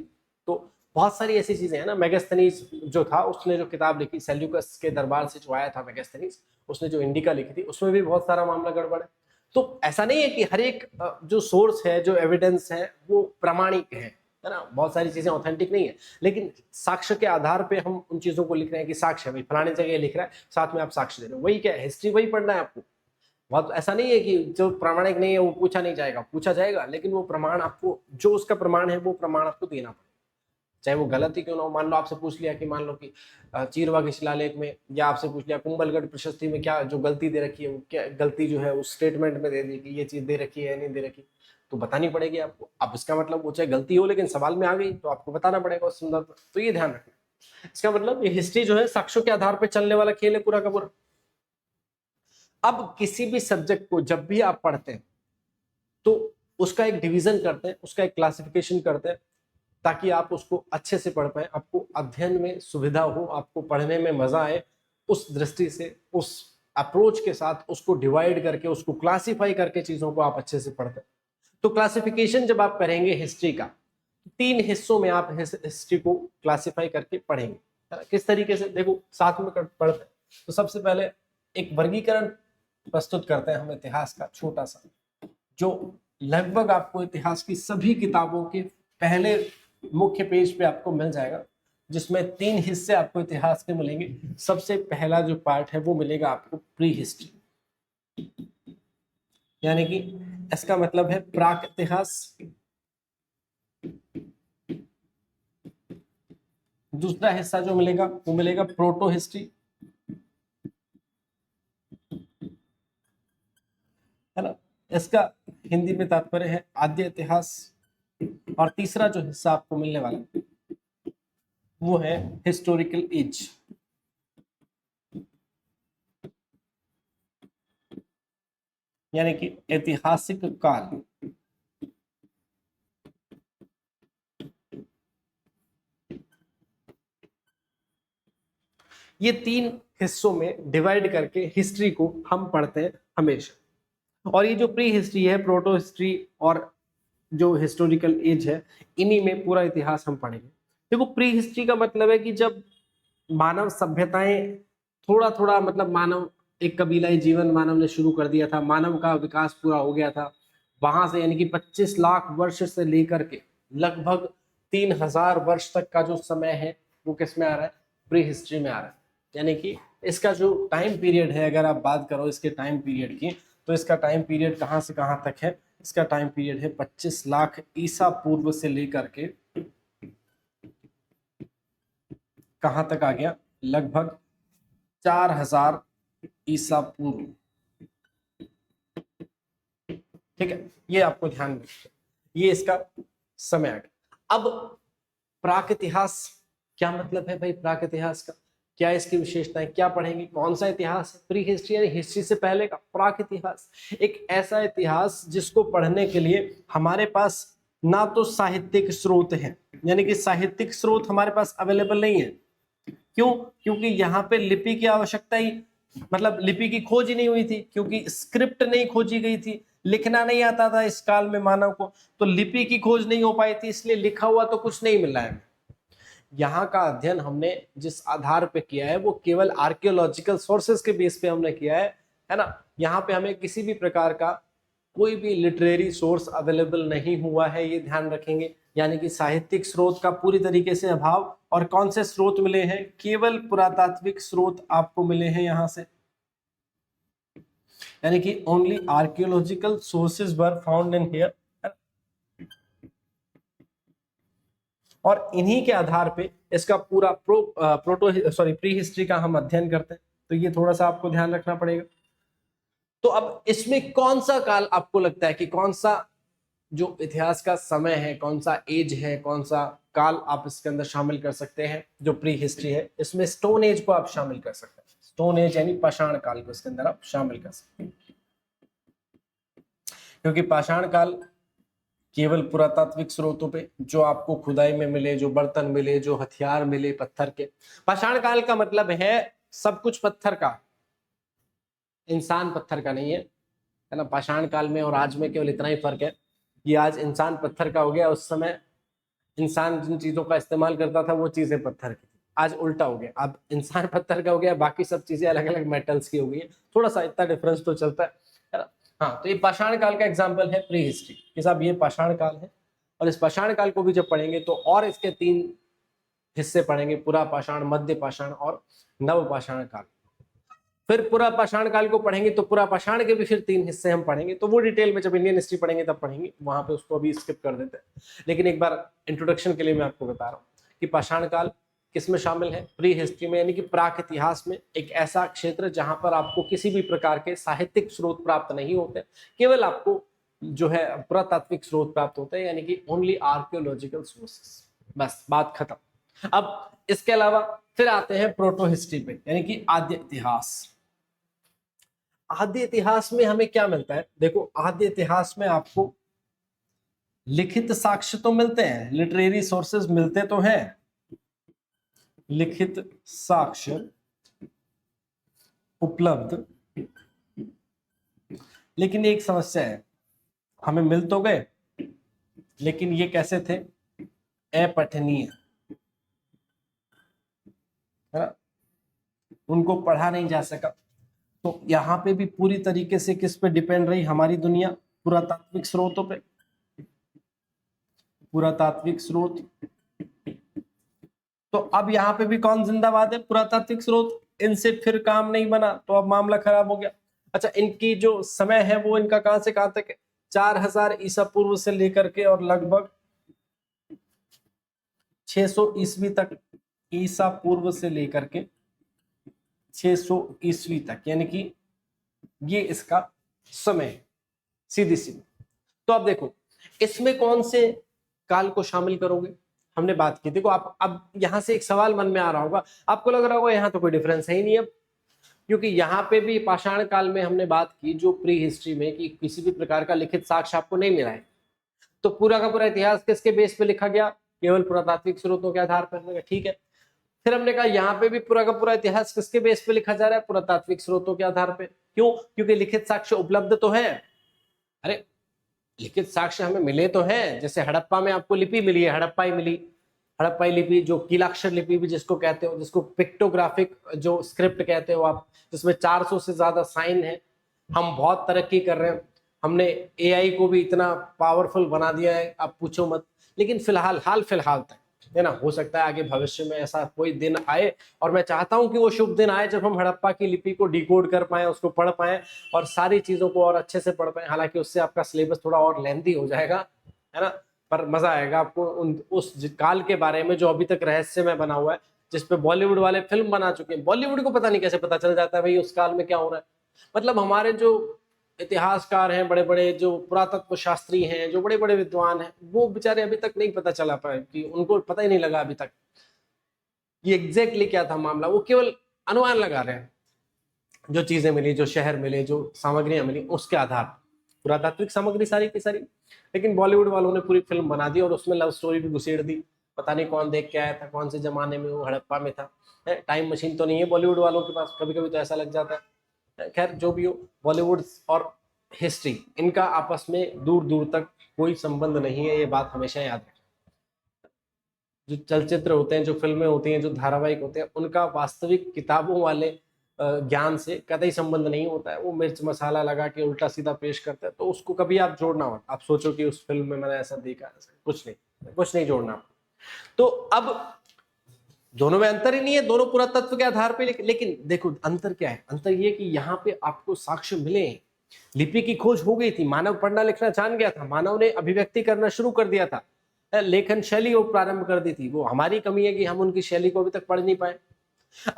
तो बहुत सारी ऐसी चीजें हैं ना। मेगास्थनीज जो था उसने जो किताब लिखी, सेल्यूकस के दरबार से जो आया था मेगास्थनीज, उसने जो इंडिका लिखी थी उसमें भी बहुत सारा मामला गड़बड़ है। तो ऐसा नहीं है कि हर एक जो सोर्स है, जो एविडेंस है वो प्रामाणिक है ना। बहुत सारी चीजें ऑथेंटिक नहीं है, लेकिन साक्ष्य के आधार पे हम उन चीजों को लिख रहे हैं कि साक्ष्य भाई फलाने जगह लिख रहा है, साथ में आप साक्ष्य दे रहे हो, वही क्या है, हिस्ट्री वही पढ़ना है आपको। बहुत ऐसा नहीं है कि जो प्रामाणिक नहीं है वो पूछा नहीं जाएगा, पूछा जाएगा, लेकिन वो प्रमाण आपको, जो उसका प्रमाण है वो प्रमाण आपको देना पड़ेगा, चाहे वो गलत ही क्यों ना हो। मान लो आपसे पूछ लिया कि मान लो कि चीरवा के शिलालेख में, या आपसे पूछ लिया कुंभलगढ़ प्रशस्ति में क्या जो गलती दे रखी है, वो क्या गलती जो है उस स्टेटमेंट में दे दी कि ये चीज दे रखी है या नहीं दे रखी, तो बतानी पड़ेगी आपको। अब इसका मतलब वो चाहे गलती हो लेकिन सवाल में आ गई तो आपको बताना पड़ेगा उस संदर्भ में, तो ये ध्यान रखना। इसका मतलब ये हिस्ट्री जो है साक्ष्यों के आधार पर चलने वाला खेल है पूरा का पूरा। अब किसी भी सब्जेक्ट को जब भी आप पढ़ते हैं तो उसका एक डिवीजन करते हैं, उसका एक क्लासिफिकेशन करते हैं, ताकि आप उसको अच्छे से पढ़ पाए, आपको अध्ययन में सुविधा हो, आपको पढ़ने में मजा आए। उस दृष्टि से, उस अप्रोच के साथ उसको डिवाइड करके, उसको क्लासिफाई करके चीजों को आप अच्छे से पढ़ते हैं। तो क्लासिफिकेशन जब आप करेंगे हिस्ट्री का, 3 हिस्सों में आप हिस्ट्री को क्लासिफाई करके पढ़ेंगे। किस तरीके से, देखो साथ में पढ़ते हैं। तो सबसे पहले एक वर्गीकरण प्रस्तुत करते हैं हम इतिहास का, छोटा सा, जो लगभग आपको इतिहास की सभी किताबों के पहले मुख्य पेज पे आपको मिल जाएगा, जिसमें 3 हिस्से आपको इतिहास के मिलेंगे। सबसे पहला जो पार्ट है वो मिलेगा आपको प्री हिस्ट्री, यानी कि इसका मतलब है प्राक इतिहास। दूसरा हिस्सा जो मिलेगा वो मिलेगा प्रोटो हिस्ट्री, है ना। इसका हिंदी में तात्पर्य है आद्य इतिहास। और तीसरा जो हिस्सा आपको मिलने वाला वो है हिस्टोरिकल एज, यानी कि ऐतिहासिक काल। ये 3 हिस्सों में डिवाइड करके हिस्ट्री को हम पढ़ते हैं हमेशा। और ये जो प्री हिस्ट्री है, प्रोटो हिस्ट्री और जो हिस्टोरिकल एज है, इन्हीं में पूरा इतिहास हम पढ़ेंगे। देखो प्री हिस्ट्री का मतलब है कि जब मानव सभ्यताएं थोड़ा थोड़ा, मतलब मानव एक कबीलाई जीवन मानव ने शुरू कर दिया था, मानव का विकास पूरा हो गया था, वहां से यानी कि 25 लाख वर्ष से लेकर के लगभग 3000 वर्ष तक का जो समय है वो किस में आ रहा है, प्री हिस्ट्री में आ रहा है। यानी कि इसका जो टाइम पीरियड है, अगर आप बात करो इसके टाइम पीरियड की, तो इसका टाइम पीरियड कहां से कहां तक है, इसका टाइम पीरियड है 25 लाख ईसा पूर्व से लेकर के कहां तक आ गया, लगभग 4000 ईसा पूर्व। ठीक है, ये आपको ध्यान रखिए, ये इसका समय आ गया। अब प्राक इतिहास क्या मतलब है भाई, प्राक इतिहास का क्या इसकी विशेषताएं, क्या पढ़ेंगे, कौन सा इतिहास है, प्री हिस्ट्री यानी हिस्ट्री से पहले का प्राक इतिहास, एक ऐसा इतिहास जिसको पढ़ने के लिए हमारे पास ना तो साहित्यिक स्रोत है, यानी कि साहित्यिक स्रोत हमारे पास अवेलेबल नहीं है। क्यों? क्योंकि यहाँ पे लिपि की आवश्यकता ही, मतलब लिपि की खोज ही नहीं हुई थी, क्योंकि स्क्रिप्ट नहीं खोजी गई थी, लिखना नहीं आता था इस काल में मानव को, तो लिपि की खोज नहीं हो पाई थी, इसलिए लिखा हुआ तो कुछ नहीं मिला है। यहाँ का अध्ययन हमने जिस आधार पे किया है वो केवल आर्कियोलॉजिकल सोर्सेज के बेस पे हमने किया है ना। यहाँ पे हमें किसी भी प्रकार का कोई भी लिटरेरी सोर्स अवेलेबल नहीं हुआ है, ये ध्यान रखेंगे। यानी कि साहित्यिक स्रोत का पूरी तरीके से अभाव, और कौन से स्रोत मिले हैं, केवल पुरातात्विक स्रोत आपको मिले हैं यहाँ से, यानी कि only archaeological sources were found in here, और इन्हीं के आधार पे इसका पूरा प्री हिस्ट्री का हम अध्ययन करते हैं। तो ये थोड़ा सा आपको ध्यान रखना पड़ेगा। तो अब इसमें कौन सा काल आपको लगता है कि कौन सा जो इतिहास का समय है, कौन सा एज है, कौन सा काल आप इसके अंदर शामिल कर सकते हैं जो प्री हिस्ट्री है, इसमें स्टोन एज को आप शामिल कर सकते हैं। स्टोन एज यानी पाषाण काल को इसके अंदर आप शामिल कर सकते हैं, क्योंकि पाषाण काल केवल पुरातात्विक स्रोतों पे जो आपको खुदाई में मिले, जो बर्तन मिले, जो हथियार मिले पत्थर के, पाषाण काल का मतलब है सब कुछ पत्थर का, इंसान पत्थर का नहीं है ना। पाषाण काल में और आज में केवल इतना ही फर्क है कि आज इंसान पत्थर का हो गया, उस समय इंसान जिन चीजों का इस्तेमाल करता था वो चीजें पत्थर की थी, आज उल्टा हो गया, अब इंसान पत्थर का हो गया, बाकी सब चीजें अलग अलग मेटल्स की हो गई है। थोड़ा सा इतना डिफरेंस तो चलता है ना। हाँ, तो ये पाषाण काल का एग्जाम्पल है प्री हिस्ट्री कि साहब ये पाषाण काल है, और इस पाषाण काल को भी जब पढ़ेंगे तो और इसके 3 हिस्से पढ़ेंगे, पुरा पाषाण, मध्य पाषाण और नव पाषाण काल। फिर पुरा पाषाण काल को पढ़ेंगे तो पुरा पाषाण के भी फिर 3 हिस्से हम पढ़ेंगे, तो वो डिटेल में जब इंडियन हिस्ट्री पढ़ेंगे तब पढ़ेंगे, वहां पे उसको अभी स्किप कर देते हैं। लेकिन एक बार इंट्रोडक्शन के लिए मैं आपको बता रहा हूँ कि पाषाण काल किसमें शामिल है, प्री हिस्ट्री में, यानी कि प्राक इतिहास में, एक ऐसा क्षेत्र जहां पर आपको किसी भी प्रकार के साहित्यिक स्रोत प्राप्त नहीं होते, केवल आपको जो है पुरातात्विक स्रोत प्राप्त होते हैं, यानी कि ओनली आर्कियोलॉजिकल सोर्सेस, बस बात खत्म। अब इसके अलावा फिर आते हैं प्रोटो हिस्ट्री पे, यानी कि आद्य इतिहास। आद्य इतिहास में हमें क्या मिलता है, देखो आद्य इतिहास में आपको लिखित साक्ष्य तो मिलते हैं, लिटरेरी सोर्सेज मिलते तो हैं, लिखित साक्ष्य उपलब्ध, लेकिन एक समस्या है, हमें मिल तो गए लेकिन ये कैसे थे, अपठनीय, उनको पढ़ा नहीं जा सका। तो यहाँ पे भी पूरी तरीके से किस पे डिपेंड रही हमारी दुनिया, पुरातात्विक स्रोतों पे, पुरातात्विक स्रोत। तो अब यहाँ पे भी कौन जिंदाबाद है, पुरातात्विक स्रोत, इनसे फिर काम नहीं बना तो अब मामला खराब हो गया। अच्छा, इनकी जो समय है वो इनका कहां से कहां तक है, 4000 ईसा पूर्व से लेकर के और लगभग 600 ईस्वी तक, ईसा पूर्व से लेकर के 600 ईस्वी तक, यानी कि ये इसका समय है, सीधी सीधी। तो अब देखो इसमें कौन से काल को शामिल करोगे, हमने बात की। देखो आप अब यहां से एक सवाल मन में आ रहा होगा, आपको लग रहा होगा यहाँ तो कोई डिफरेंस है ही नहीं अब, क्योंकि यहाँ पे भी पाषाण काल में हमने बात की जो प्री हिस्ट्री में कि किसी भी प्रकार का लिखित साक्ष्य आपको नहीं मिला है, तो पूरा का पूरा इतिहास किसके बेस पे लिखा गया, केवल पुरातात्विक स्रोतों के आधार पर, ठीक है। फिर हमने कहा यहाँ पे भी पूरा का पूरा इतिहास किसके बेस पे लिखा जा रहा है, पुरातात्विक स्रोतों के आधार पे। क्यों? क्योंकि लिखित साक्ष्य उपलब्ध तो है। अरे लिखित साक्ष्य हमें मिले तो हैं, जैसे हड़प्पा में आपको लिपि मिली है, हड़प्पा ही मिली, हड़प्पाई लिपि जो कीलाक्षर लिपि भी जिसको कहते हो, जिसको पिक्टोग्राफिक जो स्क्रिप्ट कहते हो आप, जिसमें 400 से ज्यादा साइन है। हम बहुत तरक्की कर रहे हैं, हमने एआई को भी इतना पावरफुल बना दिया है, आप पूछो मत। लेकिन हाल फिलहाल तक है ना, हो सकता है आगे भविष्य में ऐसा कोई दिन आए, और मैं चाहता हूं कि वो शुभ दिन आए जब हम हड़प्पा की लिपि को डिकोड कर पाए, उसको पढ़ पाए और सारी चीजों को और अच्छे से पढ़ पाए। हालांकि उससे आपका सिलेबस थोड़ा और लेंथी हो जाएगा, है ना, पर मजा आएगा आपको उस काल के बारे में जो अभी तक रहस्यमय बना हुआ है, जिसपे बॉलीवुड वाले फिल्म बना चुके हैं। बॉलीवुड को पता नहीं कैसे पता चल जाता है भाई उस काल में क्या हो रहा है। मतलब हमारे जो इतिहासकार हैं, बड़े बड़े जो पुरातत्व शास्त्री हैं, जो बड़े बड़े विद्वान हैं, वो बेचारे अभी तक नहीं पता चला पाए, कि उनको पता ही नहीं लगा अभी तक ये एग्जैक्टली क्या था मामला। वो केवल अनुमान लगा रहे हैं, जो चीजें मिली, जो शहर मिले, जो सामग्रियां मिली, उसके आधार पर पुरातात्विक सामग्री सारी की सारी। लेकिन बॉलीवुड वालों ने पूरी फिल्म बना दी और उसमें लव स्टोरी भी घुसेड़ दी। पता नहीं कौन देख के आया था, कौन से जमाने में वो हड़प्पा में था। टाइम मशीन तो नहीं है बॉलीवुड वालों के पास, कभी कभी तो ऐसा लग जाता है। खैर जो भी हो, बॉलीवुड और हिस्ट्री इनका आपस में दूर दूर तक कोई संबंध नहीं है, ये बात हमेशा याद रखें। जो चलचित्र होते हैं, जो फिल्में होती हैं, जो धारावाहिक होते हैं, उनका वास्तविक किताबों वाले ज्ञान से कतई संबंध नहीं होता है। वो मिर्च मसाला लगा के उल्टा सीधा पेश करते हैं, तो उसको कभी आप जोड़ना मत। आप सोचो कि उस फिल्म में मैंने ऐसा देखा, कुछ नहीं जोड़ना। तो अब दोनों में अंतर ही नहीं है, दोनों पुरातत्व के आधार पे। लेकिन देखो अंतर क्या है, अंतर ये कि यहाँ पे आपको साक्ष्य मिले हैं। लिपि की खोज हो गई थी, मानव पढ़ना लिखना जान गया था, मानव ने अभिव्यक्ति करना शुरू कर दिया था, लेखन शैली वो प्रारंभ कर दी थी। वो हमारी कमी है कि हम उनकी शैली को अभी तक पढ़ नहीं पाए।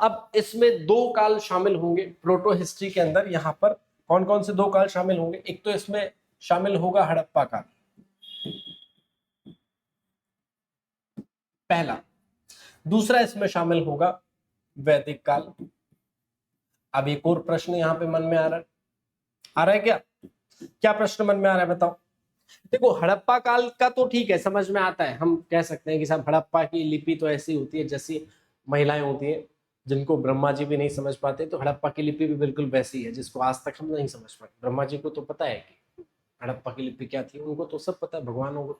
अब इसमें दो काल शामिल होंगे प्रोटो हिस्ट्री के अंदर। यहां पर कौन कौन से दो काल शामिल होंगे? एक तो इसमें शामिल होगा हड़प्पा काल, पहला। दूसरा इसमें शामिल होगा वैदिक काल। अब एक और प्रश्न यहां पे मन में आ रहा है क्या? क्या प्रश्न मन में आ रहा है बताओ? देखो हड़प्पा काल का तो ठीक है, समझ में आता है। हम कह सकते हैं कि साहब हड़प्पा की लिपि तो ऐसी होती है जैसी महिलाएं होती है, जिनको ब्रह्मा जी भी नहीं समझ पाते, तो हड़प्पा की लिपि भी बिल्कुल वैसी है, जिसको आज तक हम नहीं समझ पाते। ब्रह्मा जी को तो पता है कि हड़प्पा की लिपि क्या थी, उनको तो सब पता है, भगवानों को,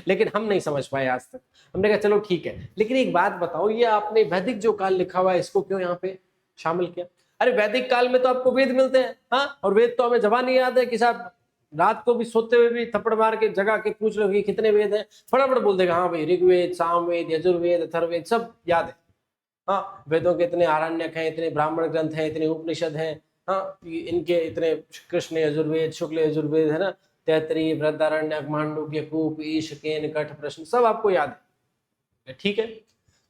लेकिन हम नहीं समझ पाए आज तक। हमने कहा चलो ठीक है। लेकिन एक बात बताओ, ये आपने वैदिक जो काल लिखा हुआ है, इसको क्यों यहाँ पे शामिल किया? अरे वैदिक काल में तो आपको वेद मिलते हैं, हाँ, और वेद तो हमें जबान नहीं याद है कि साहब रात को भी सोते हुए भी थप्पड़ मार के जगा के पूछ लो कि कितने वेद हैं, फटाफट बोल देगा हाँ भाई, ऋग्वेद, सामवेद, यजुर्वेद, अथर्ववेद सब याद है। हाँ, वेदों के इतने आरण्यक हैं, इतने ब्राह्मण ग्रंथ हैं, इतने उपनिषद हैं, हाँ, इनके इतने कृष्ण यजुर्वेद, शुक्ल यजुर्वेद, है ना, तैतरी, बृहदारण्यक, मांडुक्य, कूप, ईश, केन, कठ, प्रश्न सब आपको याद है। ठीक है,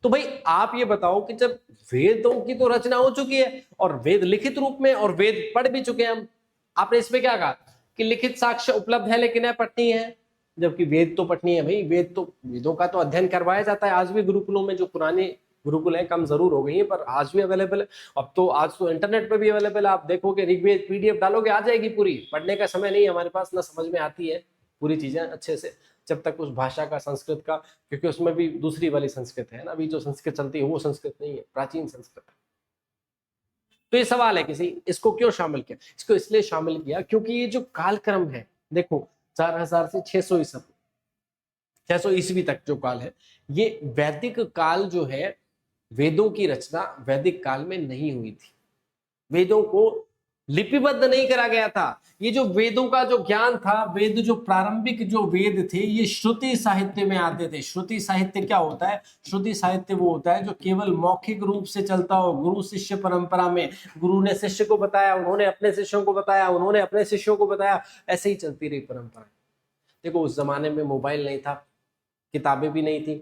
तो भाई आप ये बताओ कि जब वेदों की तो रचना हो चुकी है और वेद लिखित रूप में, और वेद पढ़ भी चुके हैं हम, आपने इसमें क्या कहा कि लिखित साक्ष्य उपलब्ध है लेकिन है पठनीय है, जबकि वेद तो पठनीय है भाई। वेदों का तो अध्ययन करवाया जाता है आज भी गुरुकुलों में। जो पुराने गुरुकुल है, कम जरूर हो गई है पर आज भी अवेलेबल है। अब तो आज तो इंटरनेट पे भी अवेलेबल है, आप देखोगे ऋग्वेद पीडीएफ डालोगे आ जाएगी पूरी। पढ़ने का समय नहीं है हमारे पास, ना समझ में आती है पूरी चीजें अच्छे से, जब तक उस भाषा का, संस्कृत का, क्योंकि उसमें भी दूसरी वाली संस्कृत है ना, अभी जो संस्कृत चलती है वो संस्कृत नहीं है, प्राचीन संस्कृत है। तो ये सवाल है किसी, इसको क्यों शामिल किया? इसको इसलिए शामिल किया क्योंकि ये जो कालक्रम है, देखो 4000 से 600 ईसा, 600 ईस्वी तक जो काल है, ये वैदिक काल जो है, वेदों की रचना वैदिक काल में नहीं हुई थी। वेदों को लिपिबद्ध नहीं करा गया था। ये जो वेदों का जो ज्ञान था, वेद जो प्रारंभिक जो वेद थे, ये श्रुति साहित्य में आते थे। श्रुति साहित्य क्या होता है? श्रुति साहित्य वो होता है जो केवल मौखिक रूप से चलता हो, गुरु शिष्य परंपरा में। गुरु ने शिष्य को बताया, उन्होंने अपने शिष्यों को बताया, उन्होंने अपने शिष्यों को बताया, ऐसे ही चलती रही परंपरा। देखो उस जमाने में मोबाइल नहीं था, किताबें भी नहीं थी,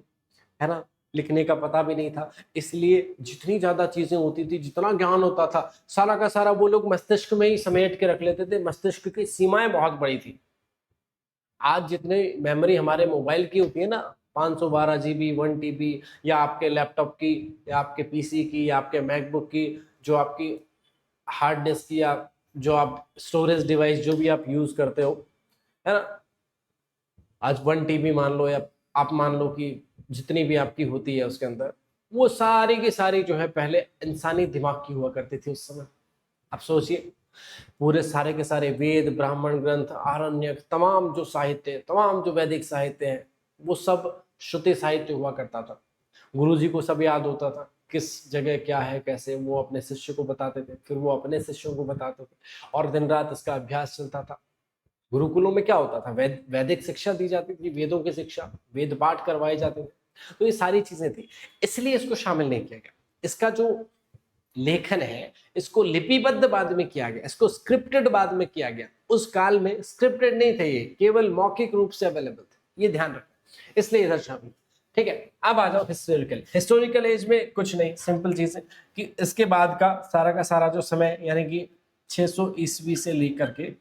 है ना, लिखने का पता भी नहीं था, इसलिए जितनी ज्यादा चीजें होती थी, जितना ज्ञान होता था, सारा का सारा वो लोग मस्तिष्क में ही समेट के रख लेते थे। मस्तिष्क की सीमाएं बहुत बड़ी थी। आज जितने मेमोरी हमारे मोबाइल की होती है ना, 512 जीबी, 1 टीबी, या आपके लैपटॉप की, या आपके पीसी की, या आपके मैकबुक की, जो आपकी हार्ड डिस्क की, या जो आप स्टोरेज डिवाइस जो भी आप यूज करते हो, है ना, आज 1 टीबी मान लो, या आप मान लो कि जितनी भी आपकी होती है उसके अंदर, वो सारी की सारी जो है पहले इंसानी दिमाग की हुआ करती थी उस समय। अब सोचिए, पूरे सारे के सारे वेद, ब्राह्मण ग्रंथ, आरण्यक, तमाम जो साहित्य, तमाम जो वैदिक साहित्य है, वो सब श्रुति साहित्य हुआ करता था। गुरुजी को सब याद होता था किस जगह क्या है कैसे, वो अपने शिष्य को बताते थे, फिर वो अपने शिष्यों को बताते थे और दिन रात इसका अभ्यास चलता था। गुरुकुलों में क्या होता था, वैदिक शिक्षा दी जाती थी, वेदों की शिक्षा, वेद पाठ करवाए जाते थे। तो ये सारी चीजें थी, इसलिए इसको शामिल नहीं किया गया। इसका जो लेखन है इसको लिपिबद्ध बाद में किया गया, इसको स्क्रिप्टेड बाद में किया गया। उस काल में स्क्रिप्टेड नहीं थे, ये केवल मौखिक रूप से अवेलेबल थे, ये ध्यान रखना, इसलिए इधर शामिल। ठीक है, अब आ जाओ हिस्टोरिकल एज में कुछ नहीं, सिंपल चीज है कि इसके बाद का सारा जो समय यानी कि 600 ईस्वी से लेकर के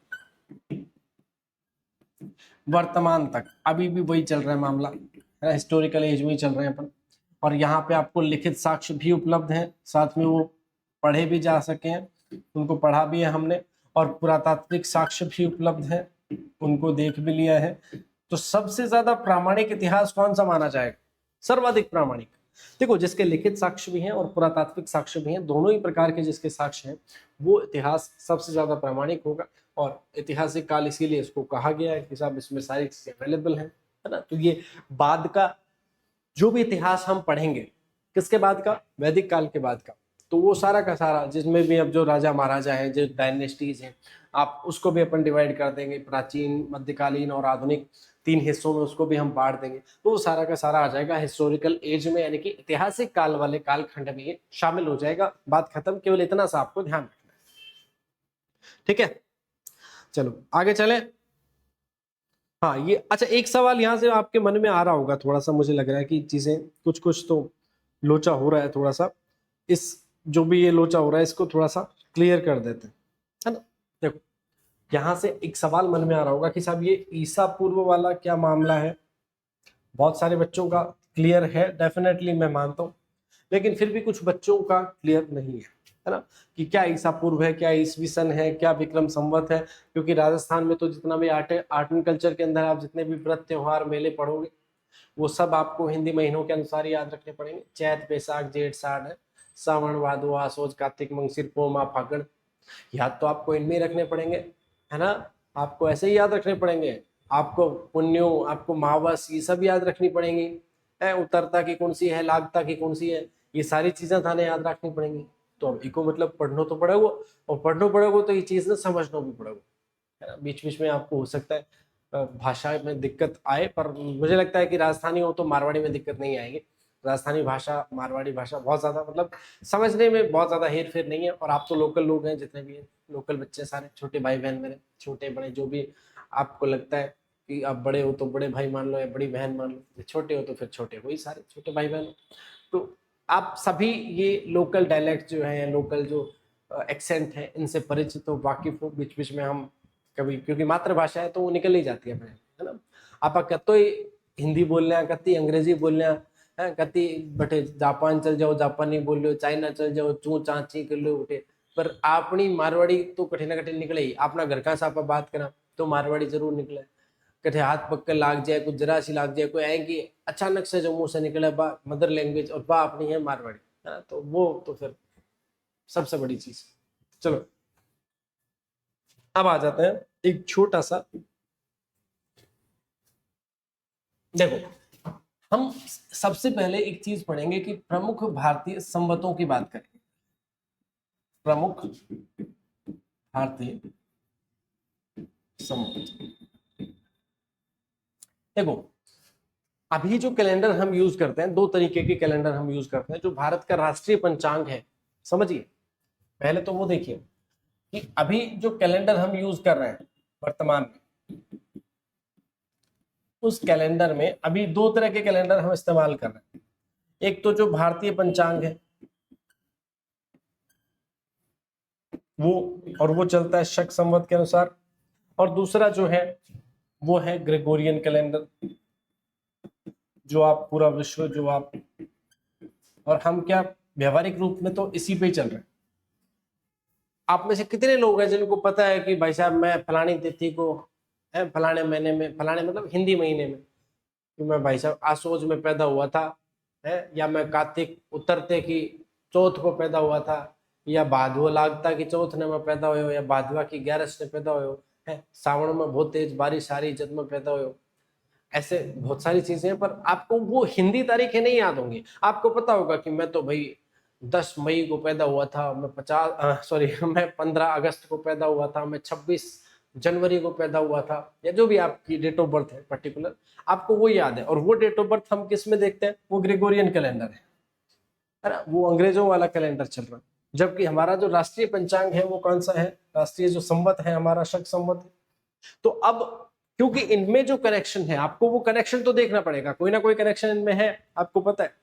वर्तमान तक अभी भी वही चल रहा है मामला, है ना, हिस्टोरिकल एज में ही चल रहे हैं अपन। और यहाँ पे आपको लिखित साक्ष्य भी उपलब्ध हैं, साथ में वो पढ़े भी जा सके हैं, उनको पढ़ा भी है हमने, और पुरातात्विक साक्ष्य भी उपलब्ध है, उनको देख भी लिया है। तो सबसे ज्यादा प्रामाणिक इतिहास कौन सा माना जाएगा, सर्वाधिक प्रामाणिक? देखो, जिसके लिखित साक्ष्य भी हैं और पुरातात्विक साक्ष्य भी हैं, दोनों ही प्रकार के जिसके साक्ष्य हैं, वो इतिहास सबसे ज्यादा प्रामाणिक होगा। और ऐतिहासिक काल इसीलिए इसको कहा गया है कि साहब इसमें सारी चीजें अवेलेबल है ना। तो ये बाद का जो भी इतिहास हम पढ़ेंगे, किसके बाद का, वैदिक काल के बाद का, तो वो सारा का सारा, जिसमें भी अब जो राजा महाराजा हैं, जो डायनेस्टीज हैं, आप उसको भी अपन डिवाइड कर देंगे, प्राचीन, मध्यकालीन और आधुनिक, 3 हिस्सों में उसको भी हम बांट देंगे, तो वो सारा का सारा आ जाएगा हिस्टोरिकल एज में, यानी कि ऐतिहासिक काल वाले कालखंड में ये शामिल हो जाएगा। बात खत्म, केवल इतना सा आपको ध्यान रखना है। ठीक है, चलो आगे चले। हाँ, ये अच्छा, एक सवाल यहाँ से आपके मन में आ रहा होगा, थोड़ा सा मुझे लग रहा है कि चीजें कुछ तो लोचा हो रहा है थोड़ा सा, इस जो भी ये लोचा हो रहा है इसको थोड़ा सा क्लियर कर देते हैं, है ना। देखो, यहाँ से एक सवाल मन में आ रहा होगा कि साहब ये ईसा पूर्व वाला क्या मामला है। बहुत सारे बच्चों का क्लियर है, डेफिनेटली मैं मानता हूँ, लेकिन फिर भी कुछ बच्चों का क्लियर नहीं है ना, कि क्या ईसा पूर्व है, क्या ईसवी सन है, क्या विक्रम संवत है। क्योंकि राजस्थान में तो जितना भी आर्ट एंड कल्चर के अंदर आप जितने भी व्रत त्योहार मेले पढ़ोगे, वो सब आपको हिंदी महीनों के अनुसार याद रखने पड़ेंगे। चैत, बैसाख, जेठ, साढ़, सावन, भादो, आसोज, कार्तिक, मंगसिर, पोमा, फागण, याद तो आपको इनमें रखने पड़ेंगे, है ना। आपको ऐसे ही याद रखने पड़ेंगे, आपको पुण्यो, आपको मावस, ये सब याद रखनी पड़ेंगी, है उतरता की कौन सी है, लागता की कौन सी है, ये सारी चीजें थाने याद रखनी पड़ेंगी। तो अब इको मतलब पढ़ना तो पड़ेगा, और पढ़ना पड़ेगा तो ये चीज ना समझना भी पड़ेगा, है ना। बीच बीच में आपको हो सकता है भाषा में दिक्कत आए, पर मुझे लगता है कि राजस्थानी हो तो मारवाड़ी में दिक्कत नहीं आएगी। राजस्थानी भाषा, मारवाड़ी भाषा बहुत ज्यादा मतलब समझने में बहुत ज्यादा हेर फेर नहीं है। और आप तो लोकल लोग हैं, जितने भी हैं लोकल बच्चे सारे, छोटे भाई बहन मेरे, छोटे बड़े जो भी आपको लगता है कि आप बड़े हो तो बड़े भाई मान लो या बड़ी बहन मान लो, छोटे हो तो फिर छोटे, वही सारे छोटे भाई बहन। तो आप सभी ये लोकल डायलेक्ट जो है, लोकल जो एक्सेंट है, इनसे परिचित हो, वाकिफ हो। बीच बीच में हम कभी, क्योंकि मातृभाषा है तो वो निकल ही जाती है ना। आप कतो ही हिंदी बोल रहे हैं, कति अंग्रेजी बोल रहे हैं, कति बटे जापान चल जाओ जापानी बोल लो, चाइना चल जाओ चू चाची कर लो बटे, पर अपनी मारवाड़ी तो कठिन ना कठिन निकले ही। अपना घर का सापा बात करा तो मारवाड़ी जरूर निकले, कठे हाथ पक्के लाग जाए, कुछ जरा सी लाग जाए, कोई आएंगी अचानक से जो मुंह से निकले बा मदर लैंग्वेज, और बा अपनी है मारवाड़ी, है ना। तो वो तो फिर सबसे बड़ी चीज। चलो अब आ जाते हैं एक छोटा सा, देखो हम सबसे पहले एक चीज पढ़ेंगे कि प्रमुख भारतीय संवतों की बात करें। प्रमुख भारतीय संवत, देखो अभी जो कैलेंडर हम यूज करते हैं, 2 तरीके के कैलेंडर हम यूज करते हैं। जो भारत का राष्ट्रीय पंचांग है, समझिए, पहले तो वो देखिए कि अभी जो कैलेंडर हम यूज कर रहे हैं वर्तमान में, उस कैलेंडर में अभी 2 तरह के कैलेंडर हम इस्तेमाल कर रहे हैं। एक तो जो भारतीय पंचांग है वो, और वो चलता है शक संवत के अनुसार, और दूसरा जो है वो है ग्रेगोरियन कैलेंडर, जो आप पूरा विश्व जो आप, और हम क्या व्यवहारिक रूप में तो इसी पे ही चल रहे हैं। आप में से कितने लोग हैं जिनको पता है कि भाई साहब मैं फलानी तिथि को, है फलाने महीने में, फलाने मतलब हिंदी महीने में, कि मैं भाई साहब आसोज में पैदा हुआ था, है, या मैं कार्तिक उतरते की चौथ को पैदा हुआ था, या भादवा लागता की चौथ ने मैं पैदा हुए, या भादवा की 11 ने पैदा हुए, है सावन में बहुत तेज बारिश आ रही जब मैं पैदा हुए। ऐसे बहुत सारी चीजें हैं, पर आपको वो हिंदी तारीखें नहीं याद होंगी। आपको पता होगा कि मैं तो भाई 10 मई को पैदा हुआ था, मैं मैं 15 अगस्त को पैदा हुआ था, मैं 26 जनवरी को पैदा हुआ था, या जो भी आपकी डेट ऑफ बर्थ है पर्टिकुलर, आपको वो याद है। और वो डेट ऑफ बर्थ हम किस में देखते हैं? वो ग्रेगोरियन कैलेंडर है ना, वो अंग्रेजों वाला कैलेंडर चल रहा है। जबकि हमारा जो राष्ट्रीय पंचांग है वो कौन सा है? राष्ट्रीय जो संवत है हमारा शक संवत है। तो अब क्योंकि इनमें जो कनेक्शन है, आपको वो कनेक्शन तो देखना पड़ेगा, कोई ना कोई कनेक्शन इनमें है, आपको पता है।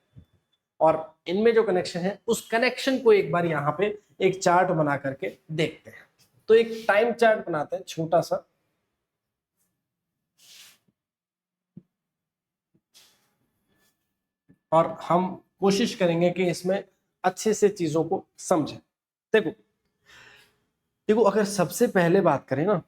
और इनमें जो कनेक्शन है उस कनेक्शन को एक बार यहां पे एक चार्ट बना करके देखते हैं। तो एक टाइम चार्ट बनाते हैं छोटा सा, और हम कोशिश करेंगे कि इसमें अच्छे से चीजों को समझें। देखो देखो, अगर सबसे पहले बात करें ना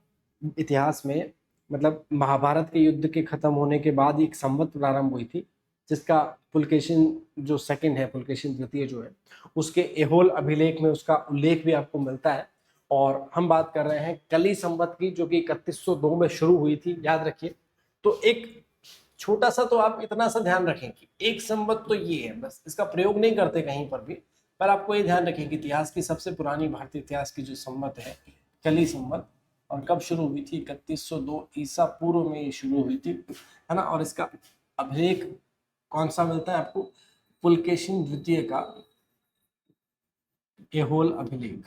इतिहास में, मतलब महाभारत के युद्ध के खत्म होने के बाद एक संवत प्रारंभ हुई थी, जिसका पुलकेशिन जो सेकंड है, पुलकेशिन द्वितीय जो है, उसके एहोल अभिलेख में उसका उल्लेख भी आपको मिलता है। और हम बात कर रहे हैं कली संवत की, जो कि 3102 में शुरू हुई थी, याद रखिए। तो एक छोटा सा, तो आप इतना सा ध्यान रखें कि एक संवत तो ये है, बस इसका प्रयोग नहीं करते कहीं पर भी, पर आपको ये ध्यान रखें कि इतिहास की सबसे पुरानी भारतीय इतिहास की जो संवत है कली संवत, और कब शुरू हुई थी? 3102 ईसा पूर्व में ये शुरू हुई थी, है ना। और इसका अभिलेख कौन सा मिलता है आपको? पुलकेशिन द्वितीय का एहोल अभिलेख।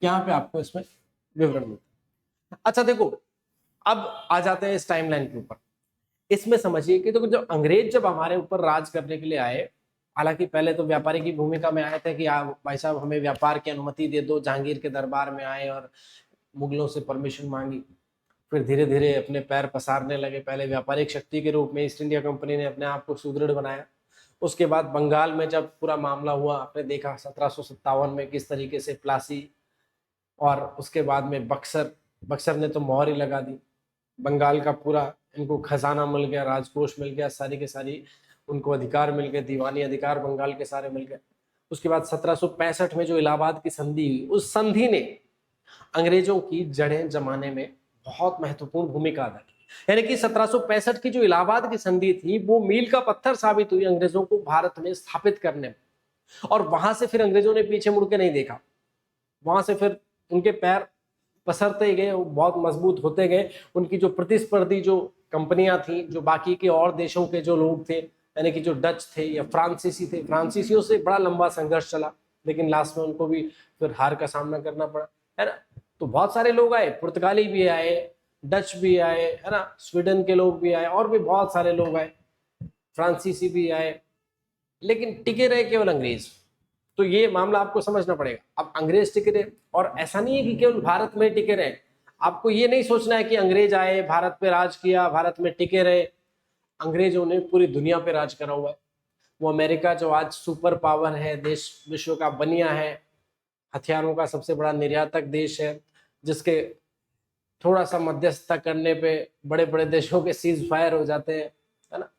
यहाँ पे आपको इसमें विवरण मिलता है। अच्छा देखो, अब आ जाते हैं इस टाइमलाइन के ऊपर। इसमें समझिए कि तो जब अंग्रेज जब हमारे ऊपर राज करने के लिए आए, हालांकि पहले तो व्यापारी की भूमिका में आए थे कि आप भाई साहब हमें व्यापार की अनुमति दे दो, जहांगीर के दरबार में आए और मुगलों से परमिशन मांगी। फिर धीरे धीरे अपने पैर पसारने लगे, पहले व्यापारिक शक्ति के रूप में ईस्ट इंडिया कंपनी ने अपने आप को सुदृढ़ बनाया। उसके बाद बंगाल में जब पूरा मामला हुआ, आपने देखा 1757 में किस तरीके से प्लासी, और उसके बाद में बक्सर, बक्सर ने तो मोहर ही लगा दी। बंगाल का पूरा इनको खजाना मिल गया, राजकोष मिल गया, सारी के सारी उनको अधिकार मिल गए, दीवानी अधिकार बंगाल के सारे मिल गए। उसके बाद 1765 में जो इलाहाबाद की संधि हुई, उस संधि ने अंग्रेजों की जड़ें जमाने में बहुत महत्वपूर्ण भूमिका अदा की। यानी कि 1765 की जो इलाहाबाद की संधि थी, वो मील का पत्थर साबित हुई अंग्रेजों को भारत में स्थापित करने में। और वहां से फिर अंग्रेजों ने पीछे मुड़ के नहीं देखा, वहां से फिर उनके पैर पसरते गए, बहुत मजबूत होते गए। उनकी जो प्रतिस्पर्धी जो कंपनियां थी, जो बाकी के और देशों के जो लोग थे, यानी कि जो डच थे या फ्रांसीसी थे, फ्रांसीसियों से बड़ा लंबा संघर्ष चला, लेकिन लास्ट में उनको भी फिर हार का सामना करना पड़ा, है ना। तो बहुत सारे लोग आए, पुर्तगाली भी आए, डच भी आए, है ना, स्वीडन के लोग भी आए, और भी बहुत सारे लोग आए, फ्रांसीसी भी आए, लेकिन टिके रहे केवल अंग्रेज। तो ये मामला आपको समझना पड़ेगा। अब अंग्रेज टिके रहे, और ऐसा नहीं है कि केवल भारत में टिके रहे। आपको ये नहीं सोचना है कि अंग्रेज आए, भारत पे राज किया, भारत में टिके रहे। अंग्रेजों ने पूरी दुनिया पे राज करा हुआ है। वो अमेरिका जो आज सुपर पावर है, देश विश्व का बनिया है, हथियारों का सबसे बड़ा निर्यातक देश है, जिसके थोड़ा सा मध्यस्थता करने पे बड़े बड़े देशों के सीज फायर हो जाते हैं, है ना।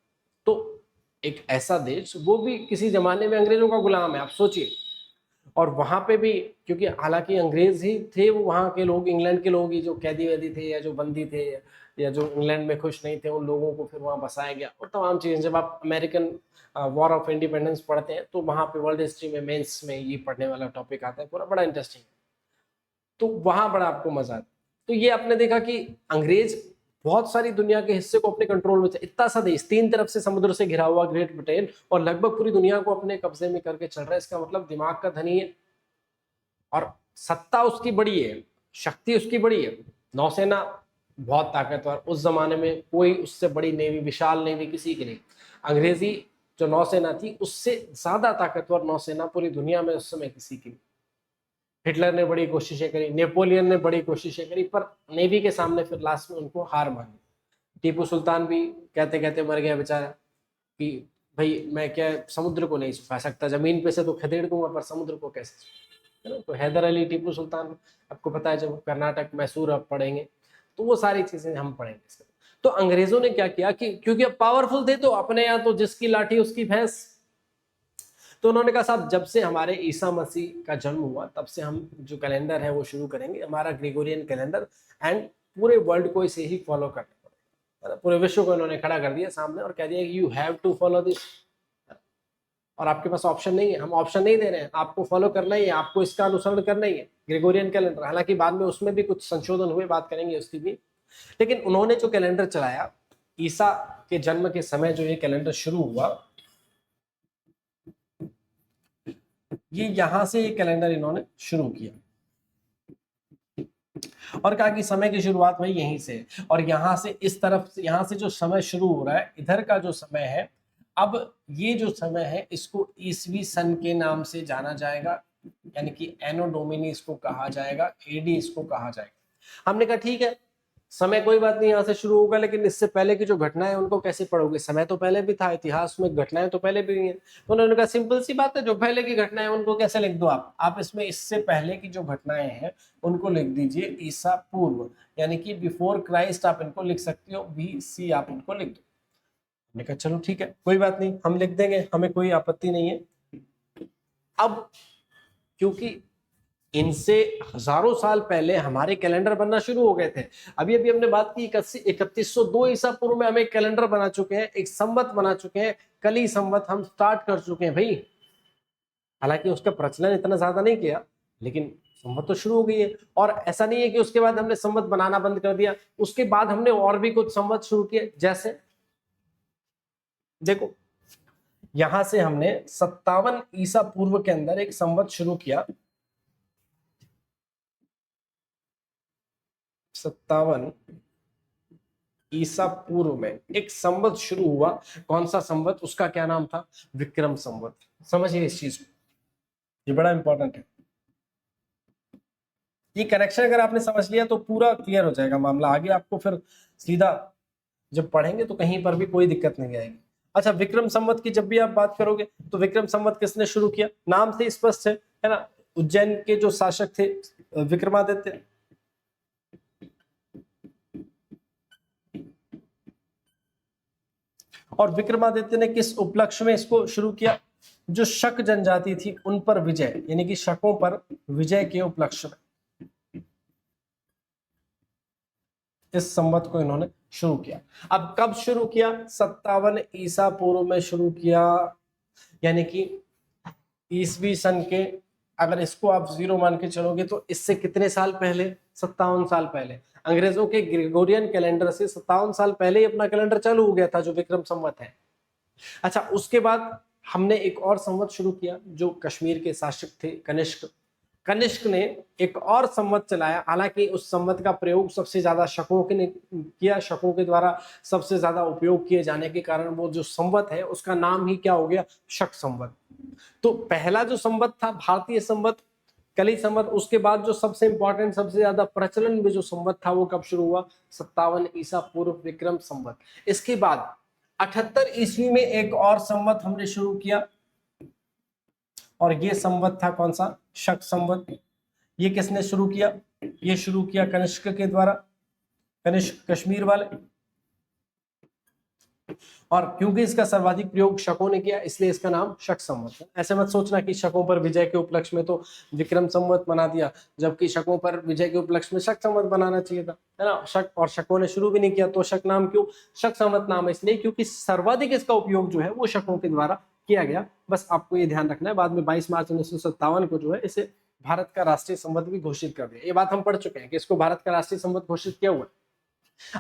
तो एक ऐसा देश, वो भी किसी जमाने में अंग्रेजों का गुलाम है, आप सोचिए। और वहां पे भी, क्योंकि हालांकि अंग्रेज ही थे, वो वहां के लोग, इंग्लैंड के लोग ही जो कैदी वैदी थे या जो बंदी थे या जो इंग्लैंड में खुश नहीं थे, उन लोगों को फिर वहां बसाया गया, और तमाम चीजें। जब आप अमेरिकन वॉर ऑफ इंडिपेंडेंस पढ़ते हैं, तो वहां पे वर्ल्ड हिस्ट्री में मेंस में ये पढ़ने वाला टॉपिक आता है पूरा, बड़ा इंटरेस्टिंग है। तो वहां बड़ा आपको मजा आता है। तो ये आपने देखा कि अंग्रेज बहुत सारी दुनिया के हिस्से को अपने कंट्रोल में थे। इतना सा देश, 3 तरफ से समुद्र से घिरा हुआ ग्रेट ब्रिटेन, और लगभग पूरी दुनिया को अपने कब्जे में करके चल रहा है। इसका मतलब दिमाग का धनी है, और सत्ता उसकी बड़ी है, शक्ति उसकी बड़ी है, नौसेना बहुत ताकतवर। उस जमाने में कोई उससे बड़ी नेवी, विशाल नेवी किसी की नहीं। अंग्रेजी जो नौसेना थी, उससे ज्यादा ताकतवर नौसेना पूरी दुनिया में उस समय किसी की नहीं। हिटलर ने बड़ी कोशिशें करी, नेपोलियन ने बड़ी कोशिशें करी, पर नेवी के सामने फिर लास्ट में उनको हार मानी। टीपू सुल्तान भी कहते कहते मर गया बेचारा, कि भाई मैं क्या समुद्र को नहीं सुखा सकता, जमीन पे से तो खदेड़ दूंगा, पर समुद्र को कैसे सुखा, है ना। तो हैदर अली, टीपू सुल्तान, आपको पता है जब कर्नाटक मैसूर अब पढ़ेंगे, तो वो सारी चीजें हम पढ़ेंगे। तो अंग्रेजों ने क्या किया कि क्योंकि अब पावरफुल थे, तो अपने यहाँ तो जिसकी लाठी उसकी भैंस, तो उन्होंने कहा साहब जब से हमारे ईसा मसीह का जन्म हुआ तब से हम जो कैलेंडर है वो शुरू करेंगे, हमारा ग्रेगोरियन कैलेंडर, एंड पूरे वर्ल्ड को इसे ही फॉलो करना पड़ेगा। पूरे विश्व को इन्होंने खड़ा कर दिया सामने और कह दिया कि you have to follow this, और आपके पास ऑप्शन नहीं है, हम ऑप्शन नहीं दे रहे हैं, आपको फॉलो करना ही है, आपको इसका अनुसरण करना ही है, ग्रेगोरियन कैलेंडर। हालांकि बाद में उसमें भी कुछ संशोधन हुए, बात करेंगे उसकी भी, लेकिन उन्होंने जो कैलेंडर चलाया, ईसा के जन्म के समय जो ये कैलेंडर शुरू हुआ, ये यहां से ये कैलेंडर इन्होंने शुरू किया और कहा कि समय की शुरुआत भाई यहीं से, और यहां से इस तरफ, यहां से जो समय शुरू हो रहा है, इधर का जो समय है, अब ये जो समय है इसको ईसवी सन के नाम से जाना जाएगा, यानी कि एनो डोमिनी इसको कहा जाएगा, एडी इसको कहा जाएगा। हमने कहा ठीक है, समय कोई बात नहीं, यहाँ से शुरू होगा, लेकिन इससे पहले की जो घटनाएं उनको कैसे पढ़ोगे, समय तो पहले भी था, इतिहास में घटनाएं तो पहले भी हुई हैं। तो उन्होंने कहा सिंपल सी बात है, जो पहले की घटनाएं उनको कैसे लिख दो आप इसमें इससे पहले की जो घटनाएं हैं उनको लिख दीजिए ईसा पूर्व, यानी कि बिफोर क्राइस्ट आप इनको लिख सकते हो, BC आप इनको लिख दो। हमने कहा चलो ठीक है, कोई बात नहीं, हम लिख देंगे, हमें कोई आपत्ति नहीं है। अब क्योंकि इनसे हजारों साल पहले हमारे कैलेंडर बनना शुरू हो गए थे, अभी अभी हमने बात की 3102 ईसा पूर्व में हम एक कैलेंडर बना चुके हैं, एक संवत बना चुके हैं, कली संवत हम स्टार्ट कर चुके हैं भाई। हालांकि उसका प्रचलन इतना ज्यादा नहीं किया, लेकिन संवत तो शुरू हो गई है। और ऐसा नहीं है कि उसके बाद हमने संवत बनाना बंद कर दिया, उसके बाद हमने और भी कुछ संवत शुरू किए। जैसे देखो, यहां से हमने 57 ईसा पूर्व के अंदर एक संवत शुरू किया, 57 ईसा पूर्व में एक संवत शुरू हुआ। कौन सा संवत, उसका क्या नाम था, विक्रम संवत। समझिए इस चीज को, ये बड़ा इंपॉर्टेंट है। ये कनेक्शन अगर आपने समझ लिया तो पूरा क्लियर हो जाएगा मामला, आगे आपको फिर सीधा जब पढ़ेंगे तो कहीं पर भी कोई दिक्कत नहीं आएगी। अच्छा, विक्रम संवत की जब भी आप बात करोगे तो विक्रम संवत किसने शुरू किया, नाम से स्पष्ट है ना, उज्जैन के जो शासक थे विक्रमादित्य। और विक्रमादित्य ने किस उपलक्ष्य में इसको शुरू किया, जो शक जनजाति थी उन पर विजय, यानी कि शकों पर विजय के उपलक्ष्य में इस संवत को इन्होंने शुरू किया। अब कब शुरू किया, 57 ईसा पूर्व में शुरू किया, यानी कि ईसवी सन के, अगर इसको आप 0 मान के चलोगे तो इससे कितने साल पहले, 57 साल पहले। अंग्रेजों के ग्रेगोरियन कैलेंडर से 57 साल पहले ही अपना कैलेंडर चालू हो गया था, जो विक्रम संवत है। अच्छा, उसके बाद हमने एक और संवत शुरू किया, जो कश्मीर के शासक थे कनिष्क। कनिष्क ने एक और संवत चलाया, हालांकि उस संवत का प्रयोग सबसे ज्यादा शकों के ने किया, शकों के द्वारा सबसे ज्यादा उपयोग किए जाने के कारण वो जो संवत है उसका नाम ही क्या हो गया, शक संवत। तो पहला जो संवत था भारतीय संवत, कली संवत। उसके बाद जो सबसे इंपॉर्टेंट, सबसे ज्यादा प्रचलन में जो संवत था वो कब शुरू हुआ, 57 ईसा पूर्व विक्रम संवत। इसके बाद 78 ईस्वी में एक और संवत हमने शुरू किया, और ये संवत था कौन सा, शक संवत। ये किसने शुरू किया, ये शुरू किया कनिष्क के द्वारा, कनिष्क कश्मीर वाले। और क्योंकि इसका सर्वाधिक प्रयोग शकों ने किया इसलिए इसका नाम शक संवत है। ऐसे मत सोचना कि शकों पर विजय के उपलक्ष्य में तो विक्रम संवत बना दिया, जबकि शकों पर विजय के उपलक्ष्य में शक संवत बनाना चाहिए था, है ना। शक और शकों ने शुरू भी नहीं किया, तो शक नाम क्यों, शक संवत नाम इसलिए क्योंकि सर्वाधिक इसका उपयोग जो है वो शकों के द्वारा किया गया। बस आपको ये ध्यान रखना है, बाद में 22 मार्च 1957 को जो है इसे भारत का राष्ट्रीय संवत भी घोषित कर दिया। ये बात हम पढ़ चुके हैं कि इसको भारत का राष्ट्रीय संवत घोषित किया हुआ है।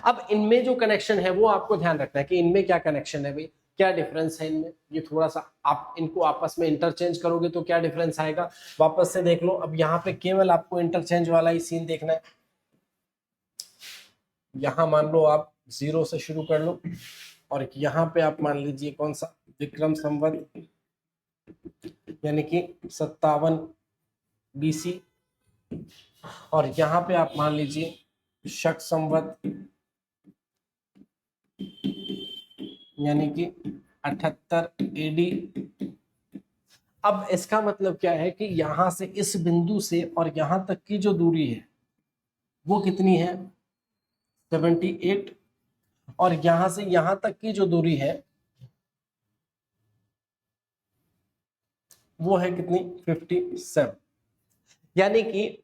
अब इनमें जो कनेक्शन है वो आपको ध्यान रखना है कि इनमें क्या कनेक्शन है भाई, क्या डिफरेंस है इनमें। ये थोड़ा सा आप इनको आपस में इंटरचेंज करोगे तो क्या डिफरेंस आएगा, वापस से देख लो। अब यहाँ पे केवल आपको इंटरचेंज वाला ही सीन देखना है। यहाँ मान लो आप 0 से शुरू कर लो, और यहाँ पे आप मान लीजिए कौन सा, विक्रम संवत, यानी कि 57 BC, और यहाँ पे आप मान लीजिए शक संवत, यानी कि 78 AD। अब इसका मतलब क्या है कि यहां से इस बिंदु से और यहां तक की जो दूरी है वो कितनी है, 78, और यहां से यहां तक की जो दूरी है वो है कितनी 57। यानी कि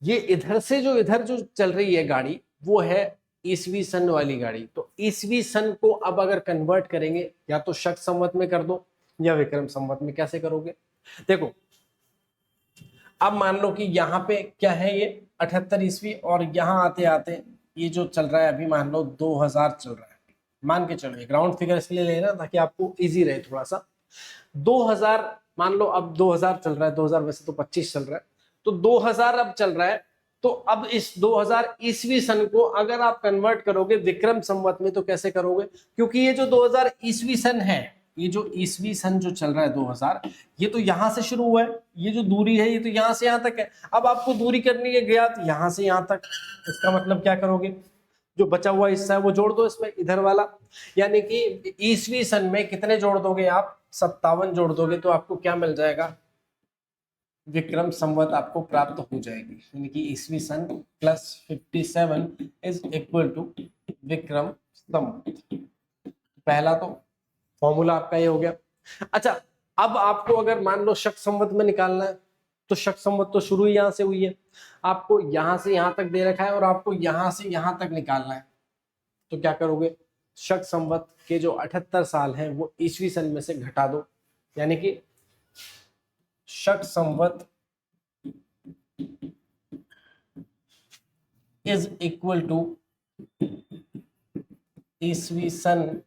ये इधर से जो इधर जो चल रही है गाड़ी वो है ईसवी सन वाली गाड़ी। तो ईसवी सन को अब अगर कन्वर्ट करेंगे या तो शक संवत में कर दो या विक्रम संवत में। कैसे करोगे? देखो अब मान लो कि यहाँ पे क्या है, ये 78 ईस्वी, और यहाँ आते आते ये जो चल रहा है अभी मान लो 2000 चल रहा है, मान के चलो, ग्राउंड फिगर इसलिए ले रहा ताकि आपको इजी रहे थोड़ा सा। 2000 मान लो, अब 2000 चल रहा है, 2000 वैसे तो 25 चल रहा है, तो 2000 अब चल रहा है। तो अब इस 2000 ईस्वी सन को अगर आप कन्वर्ट करोगे विक्रम संवत में तो कैसे करोगे? क्योंकि ये जो 2000 ईस्वी सन है, ये जो ईस्वी सन जो चल रहा है 2000, ये तो यहां से शुरू हुआ है, ये जो दूरी है ये तो यहां से यहां तक है। अब आपको दूरी करनी है ज्ञात यहां से यहां तक। इसका मतलब क्या करोगे, जो बचा हुआ हिस्सा है वो जोड़ दो इसमें, इधर वाला। यानी कि ईस्वी सन में कितने जोड़ दोगे आप? 57 जोड़ दोगे तो आपको क्या मिल जाएगा? विक्रम संवत आपको प्राप्त हो जाएगी। यानी कि ईस्वी सन plus 57 is equal to Vikram Samvat. पहला तो फॉर्मूला आपका ये हो गया। अच्छा, अब आपको अगर मान लो शक संवत में निकालना है तो शक संवत तो शुरू ही यहां से हुई है, आपको यहां से यहां तक दे रखा है और आपको यहां से यहां तक निकालना है। तो क्या करोगे? शक संवत के जो 78 साल हैं वो ईस्वी सन में से घटा दो। यानी कि शक संवत इज इक्वल टू ईस्वी सन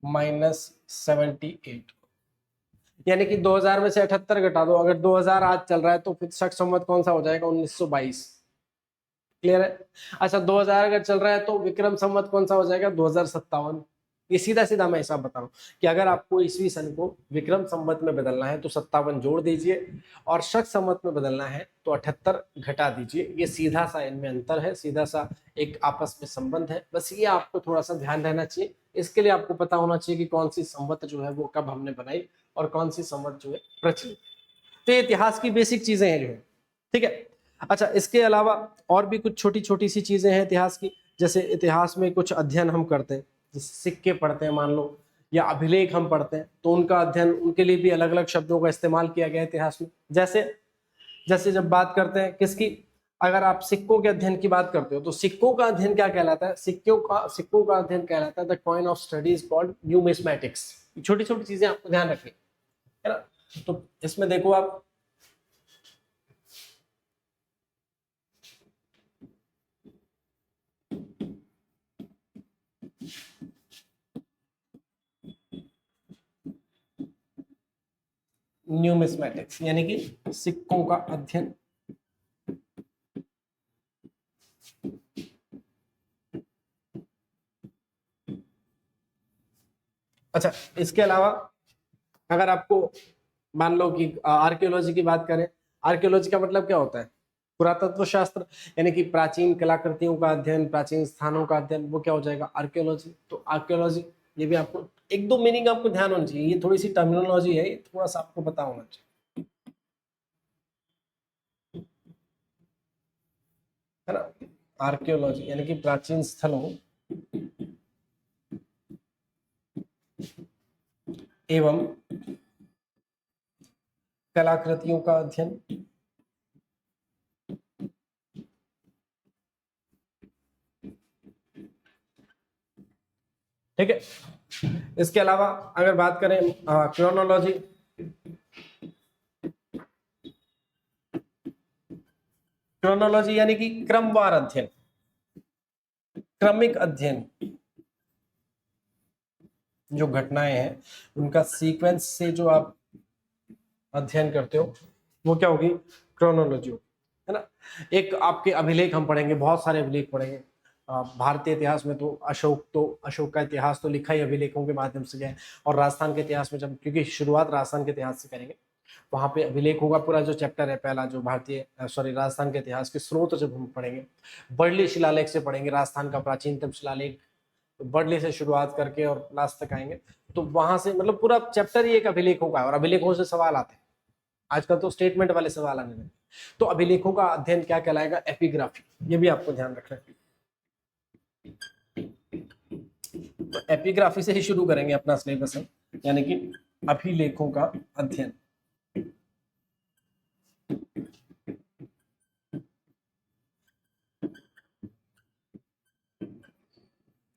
माइनस 78। यानी कि 2000 में से 78 घटा दो। अगर 2000 आज चल रहा है तो फिर शक संवत कौन सा हो जाएगा? 1922। क्लियर है? अच्छा, 2000 अगर चल रहा है तो विक्रम संवत कौन सा हो जाएगा? 2057। ये सीधा सीधा मैं हिसाब बता रहा हूँ कि अगर आपको ईस्वी सन को विक्रम संवत में बदलना है तो 57 जोड़ दीजिए, और शक संवत में बदलना है तो 78 घटा दीजिए। ये सीधा सा इनमें अंतर है, सीधा सा एक आपस में संबंध है। बस ये आपको थोड़ा सा ध्यान रहना चाहिए। इसके लिए आपको पता होना चाहिए कि कौन सी संवत जो है वो कब हमने बनाई और कौन सी संवत जो है प्रचलित। तो ये इतिहास की बेसिक चीजें हैं जो है, ठीक है। अच्छा, इसके अलावा और भी कुछ छोटी छोटी सी चीजें हैं इतिहास की। जैसे इतिहास में कुछ अध्ययन हम करते हैं, जैसे सिक्के पढ़ते हैं मान लो, या अभिलेख हम पढ़ते हैं, तो उनका अध्ययन, उनके लिए भी अलग अलग शब्दों का इस्तेमाल किया गया है इतिहास में। जैसे जैसे जब बात करते हैं किसकी, अगर आप सिक्कों के अध्ययन की बात करते हो तो सिक्कों का अध्ययन क्या कहलाता है? सिक्कों का अध्ययन कहलाता है the coin of studies called numismatics. छोटी छोटी चीजें आपको ध्यान रखनी है ना। तो इसमें देखो आप, न्यूमिस्मेटिक्स यानी कि सिक्कों का अध्ययन। अच्छा, इसके अलावा अगर आपको मान लो कि आर्कियोलॉजी की बात करें, आर्कियोलॉजी का मतलब क्या होता है? पुरातत्व शास्त्र, यानी कि प्राचीन कलाकृतियों का अध्ययन, प्राचीन स्थानों का अध्ययन, वो क्या हो जाएगा? आर्कियोलॉजी। तो आर्कियोलॉजी, ये भी आपको एक दो मीनिंग आपको ध्यान होना चाहिए, ये थोड़ी सी टर्मिनोलॉजी है, ये थोड़ा सा आपको पता होना चाहिए, है ना। आर्कियोलॉजी यानी कि प्राचीन स्थलों एवं कलाकृतियों का अध्ययन। ठीक है। इसके अलावा अगर बात करें क्रोनोलॉजी, क्रोनोलॉजी यानी कि क्रमवार अध्ययन, क्रमिक अध्ययन। जो घटनाएं हैं उनका सीक्वेंस से जो आप अध्ययन करते हो वो क्या होगी? क्रोनोलॉजी, है ना। एक आपके अभिलेख हम पढ़ेंगे, बहुत सारे अभिलेख पढ़ेंगे। भारतीय इतिहास में तो अशोक का इतिहास तो लिखा ही अभिलेखों के माध्यम से गया है। और राजस्थान के इतिहास में जब, क्योंकि शुरुआत राजस्थान के इतिहास से करेंगे, वहां पे अभिलेखों का पूरा जो चैप्टर है पहला, जो राजस्थान के इतिहास के स्रोत जब हम पढ़ेंगे, बर्ली शिलालेख से पढ़ेंगे, राजस्थान का प्राचीनतम शिलालेख, तो बर्ली से शुरुआत करके और लास्ट तक आएंगे। तो वहां से मतलब पूरा चैप्टर ही एक अभिलेखों का है, और अभिलेखों से सवाल आते हैं। आजकल तो स्टेटमेंट वाले सवाल आने लगे। तो अभिलेखों का अध्ययन क्या कहलाएगा? एपिग्राफी। ये भी आपको ध्यान रखना है। तो एपिग्राफी से ही शुरू करेंगे अपना सिलेबस है, यानी कि अभिलेखों का अध्ययन।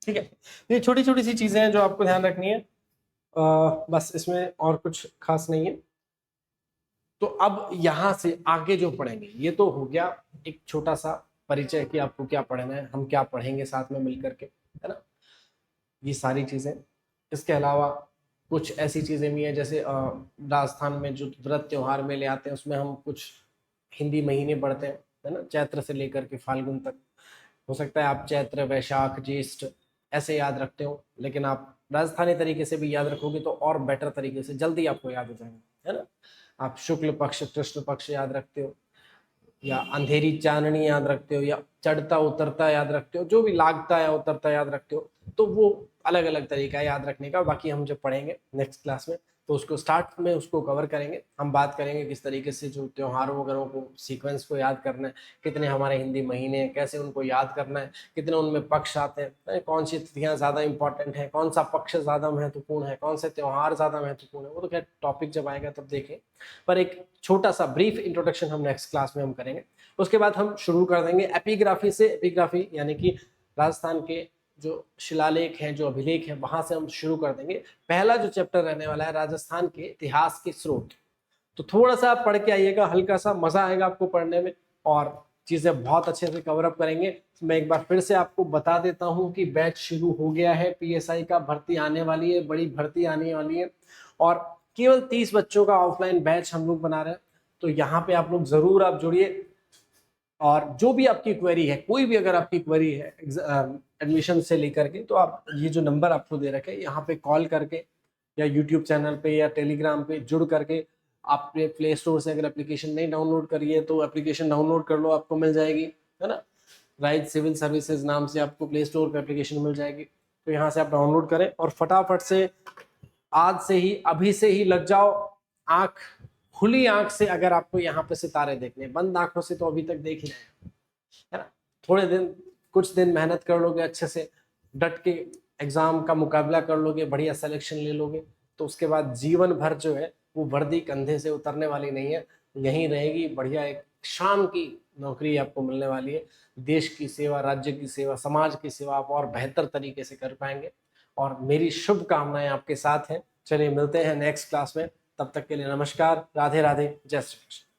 ठीक है, ये छोटी छोटी सी चीजें हैं जो आपको ध्यान रखनी है, बस इसमें और कुछ खास नहीं है। तो अब यहां से आगे जो पढ़ेंगे, ये तो हो गया एक छोटा सा परिचय कि आपको क्या पढ़ना है, हम क्या पढ़ेंगे साथ में मिलकर के, है ना, ये सारी चीजें। इसके अलावा कुछ ऐसी चीजें भी हैं, जैसे राजस्थान में जो व्रत त्योहार मेले आते हैं उसमें हम कुछ हिंदी महीने पढ़ते हैं, है ना, चैत्र से लेकर के फाल्गुन तक। हो सकता है आप चैत्र, वैशाख, ज्येष्ठ ऐसे याद रखते हो, लेकिन आप राजस्थानी तरीके से भी याद रखोगे तो और बेटर तरीके से जल्दी आपको याद हो जाएंगे, है ना। आप शुक्ल पक्ष, कृष्ण पक्ष याद रखते हो, या अंधेरी चांदनी याद रखते हो, या चढ़ता उतरता याद रखते हो, जो भी लागता या उतरता याद रखते हो, तो वो अलग अलग तरीका है याद रखने का। बाकी हम जब पढ़ेंगे नेक्स्ट क्लास में तो उसको स्टार्ट में उसको कवर करेंगे। हम बात करेंगे किस तरीके से जो त्योहारों वगैरह को सीक्वेंस को याद करना है, कितने हमारे हिंदी महीने हैं, कैसे उनको याद करना है, कितने उनमें पक्ष आते हैं, कौन सी तिथियां ज्यादा इंपॉर्टेंट है, कौन सा पक्ष ज्यादा महत्वपूर्ण है, कौन से त्योहार ज्यादा महत्वपूर्ण है, वो तो खैर टॉपिक जब आएगा तब देखें। पर एक छोटा सा ब्रीफ इंट्रोडक्शन हम नेक्स्ट क्लास में हम करेंगे। उसके बाद हम शुरू कर देंगे एपिग्राफी से। एपिग्राफी यानी कि राजस्थान के जो शिलालेख हैं, जो अभिलेख हैं, वहां से हम शुरू कर देंगे। पहला जो चैप्टर रहने वाला है राजस्थान के इतिहास के स्रोत। तो थोड़ा सा आप पढ़ के आइएगा, हल्का सा मजा आएगा आपको पढ़ने में, और चीजें बहुत अच्छे से कवर अप करेंगे। मैं एक बार फिर से आपको बता देता हूं कि बैच शुरू हो गया है, पीएसआई का भर्ती आने वाली है, बड़ी भर्ती आने वाली है, और केवल 30 बच्चों का ऑफलाइन बैच हम लोग बना रहे हैं। तो यहाँ पे आप लोग जरूर आप जुड़िए, और जो भी आपकी क्वेरी है, कोई भी अगर आपकी क्वेरी है एडमिशन से लेकर के, तो आप ये जो नंबर आपको दे रखे यहाँ पे कॉल करके, या यूट्यूब चैनल पे या टेलीग्राम पे जुड़ करके, आपने प्ले स्टोर से अगर एप्लीकेशन नहीं डाउनलोड करी है तो एप्लीकेशन डाउनलोड कर लो, आपको मिल जाएगी, है ना। राइज सिविल सर्विसेज नाम से आपको प्ले स्टोर पे एप्लीकेशन मिल जाएगी। तो यहाँ से आप डाउनलोड करें और फटाफट से आज से ही, अभी से ही लग जाओ। आंख खुली आंख से अगर आपको यहाँ पे सितारे देखने, बंद आंखों से तो अभी तक देख ही रहे हैं, है ना। थोड़े दिन, कुछ दिन मेहनत कर लोगे, अच्छे से डट के एग्जाम का मुकाबला कर लोगे, बढ़िया सिलेक्शन ले लोगे, तो उसके बाद जीवन भर जो है वो वर्दी कंधे से उतरने वाली नहीं है, यहीं रहेगी। बढ़िया एक शान की नौकरी आपको मिलने वाली है। देश की सेवा, राज्य की सेवा, समाज की सेवा आप और बेहतर तरीके से कर पाएंगे, और मेरी शुभकामनाएं आपके साथ हैं। चलिए मिलते हैं नेक्स्ट क्लास में, तब तक के लिए नमस्कार, राधे राधे, जय श्री कृष्ण।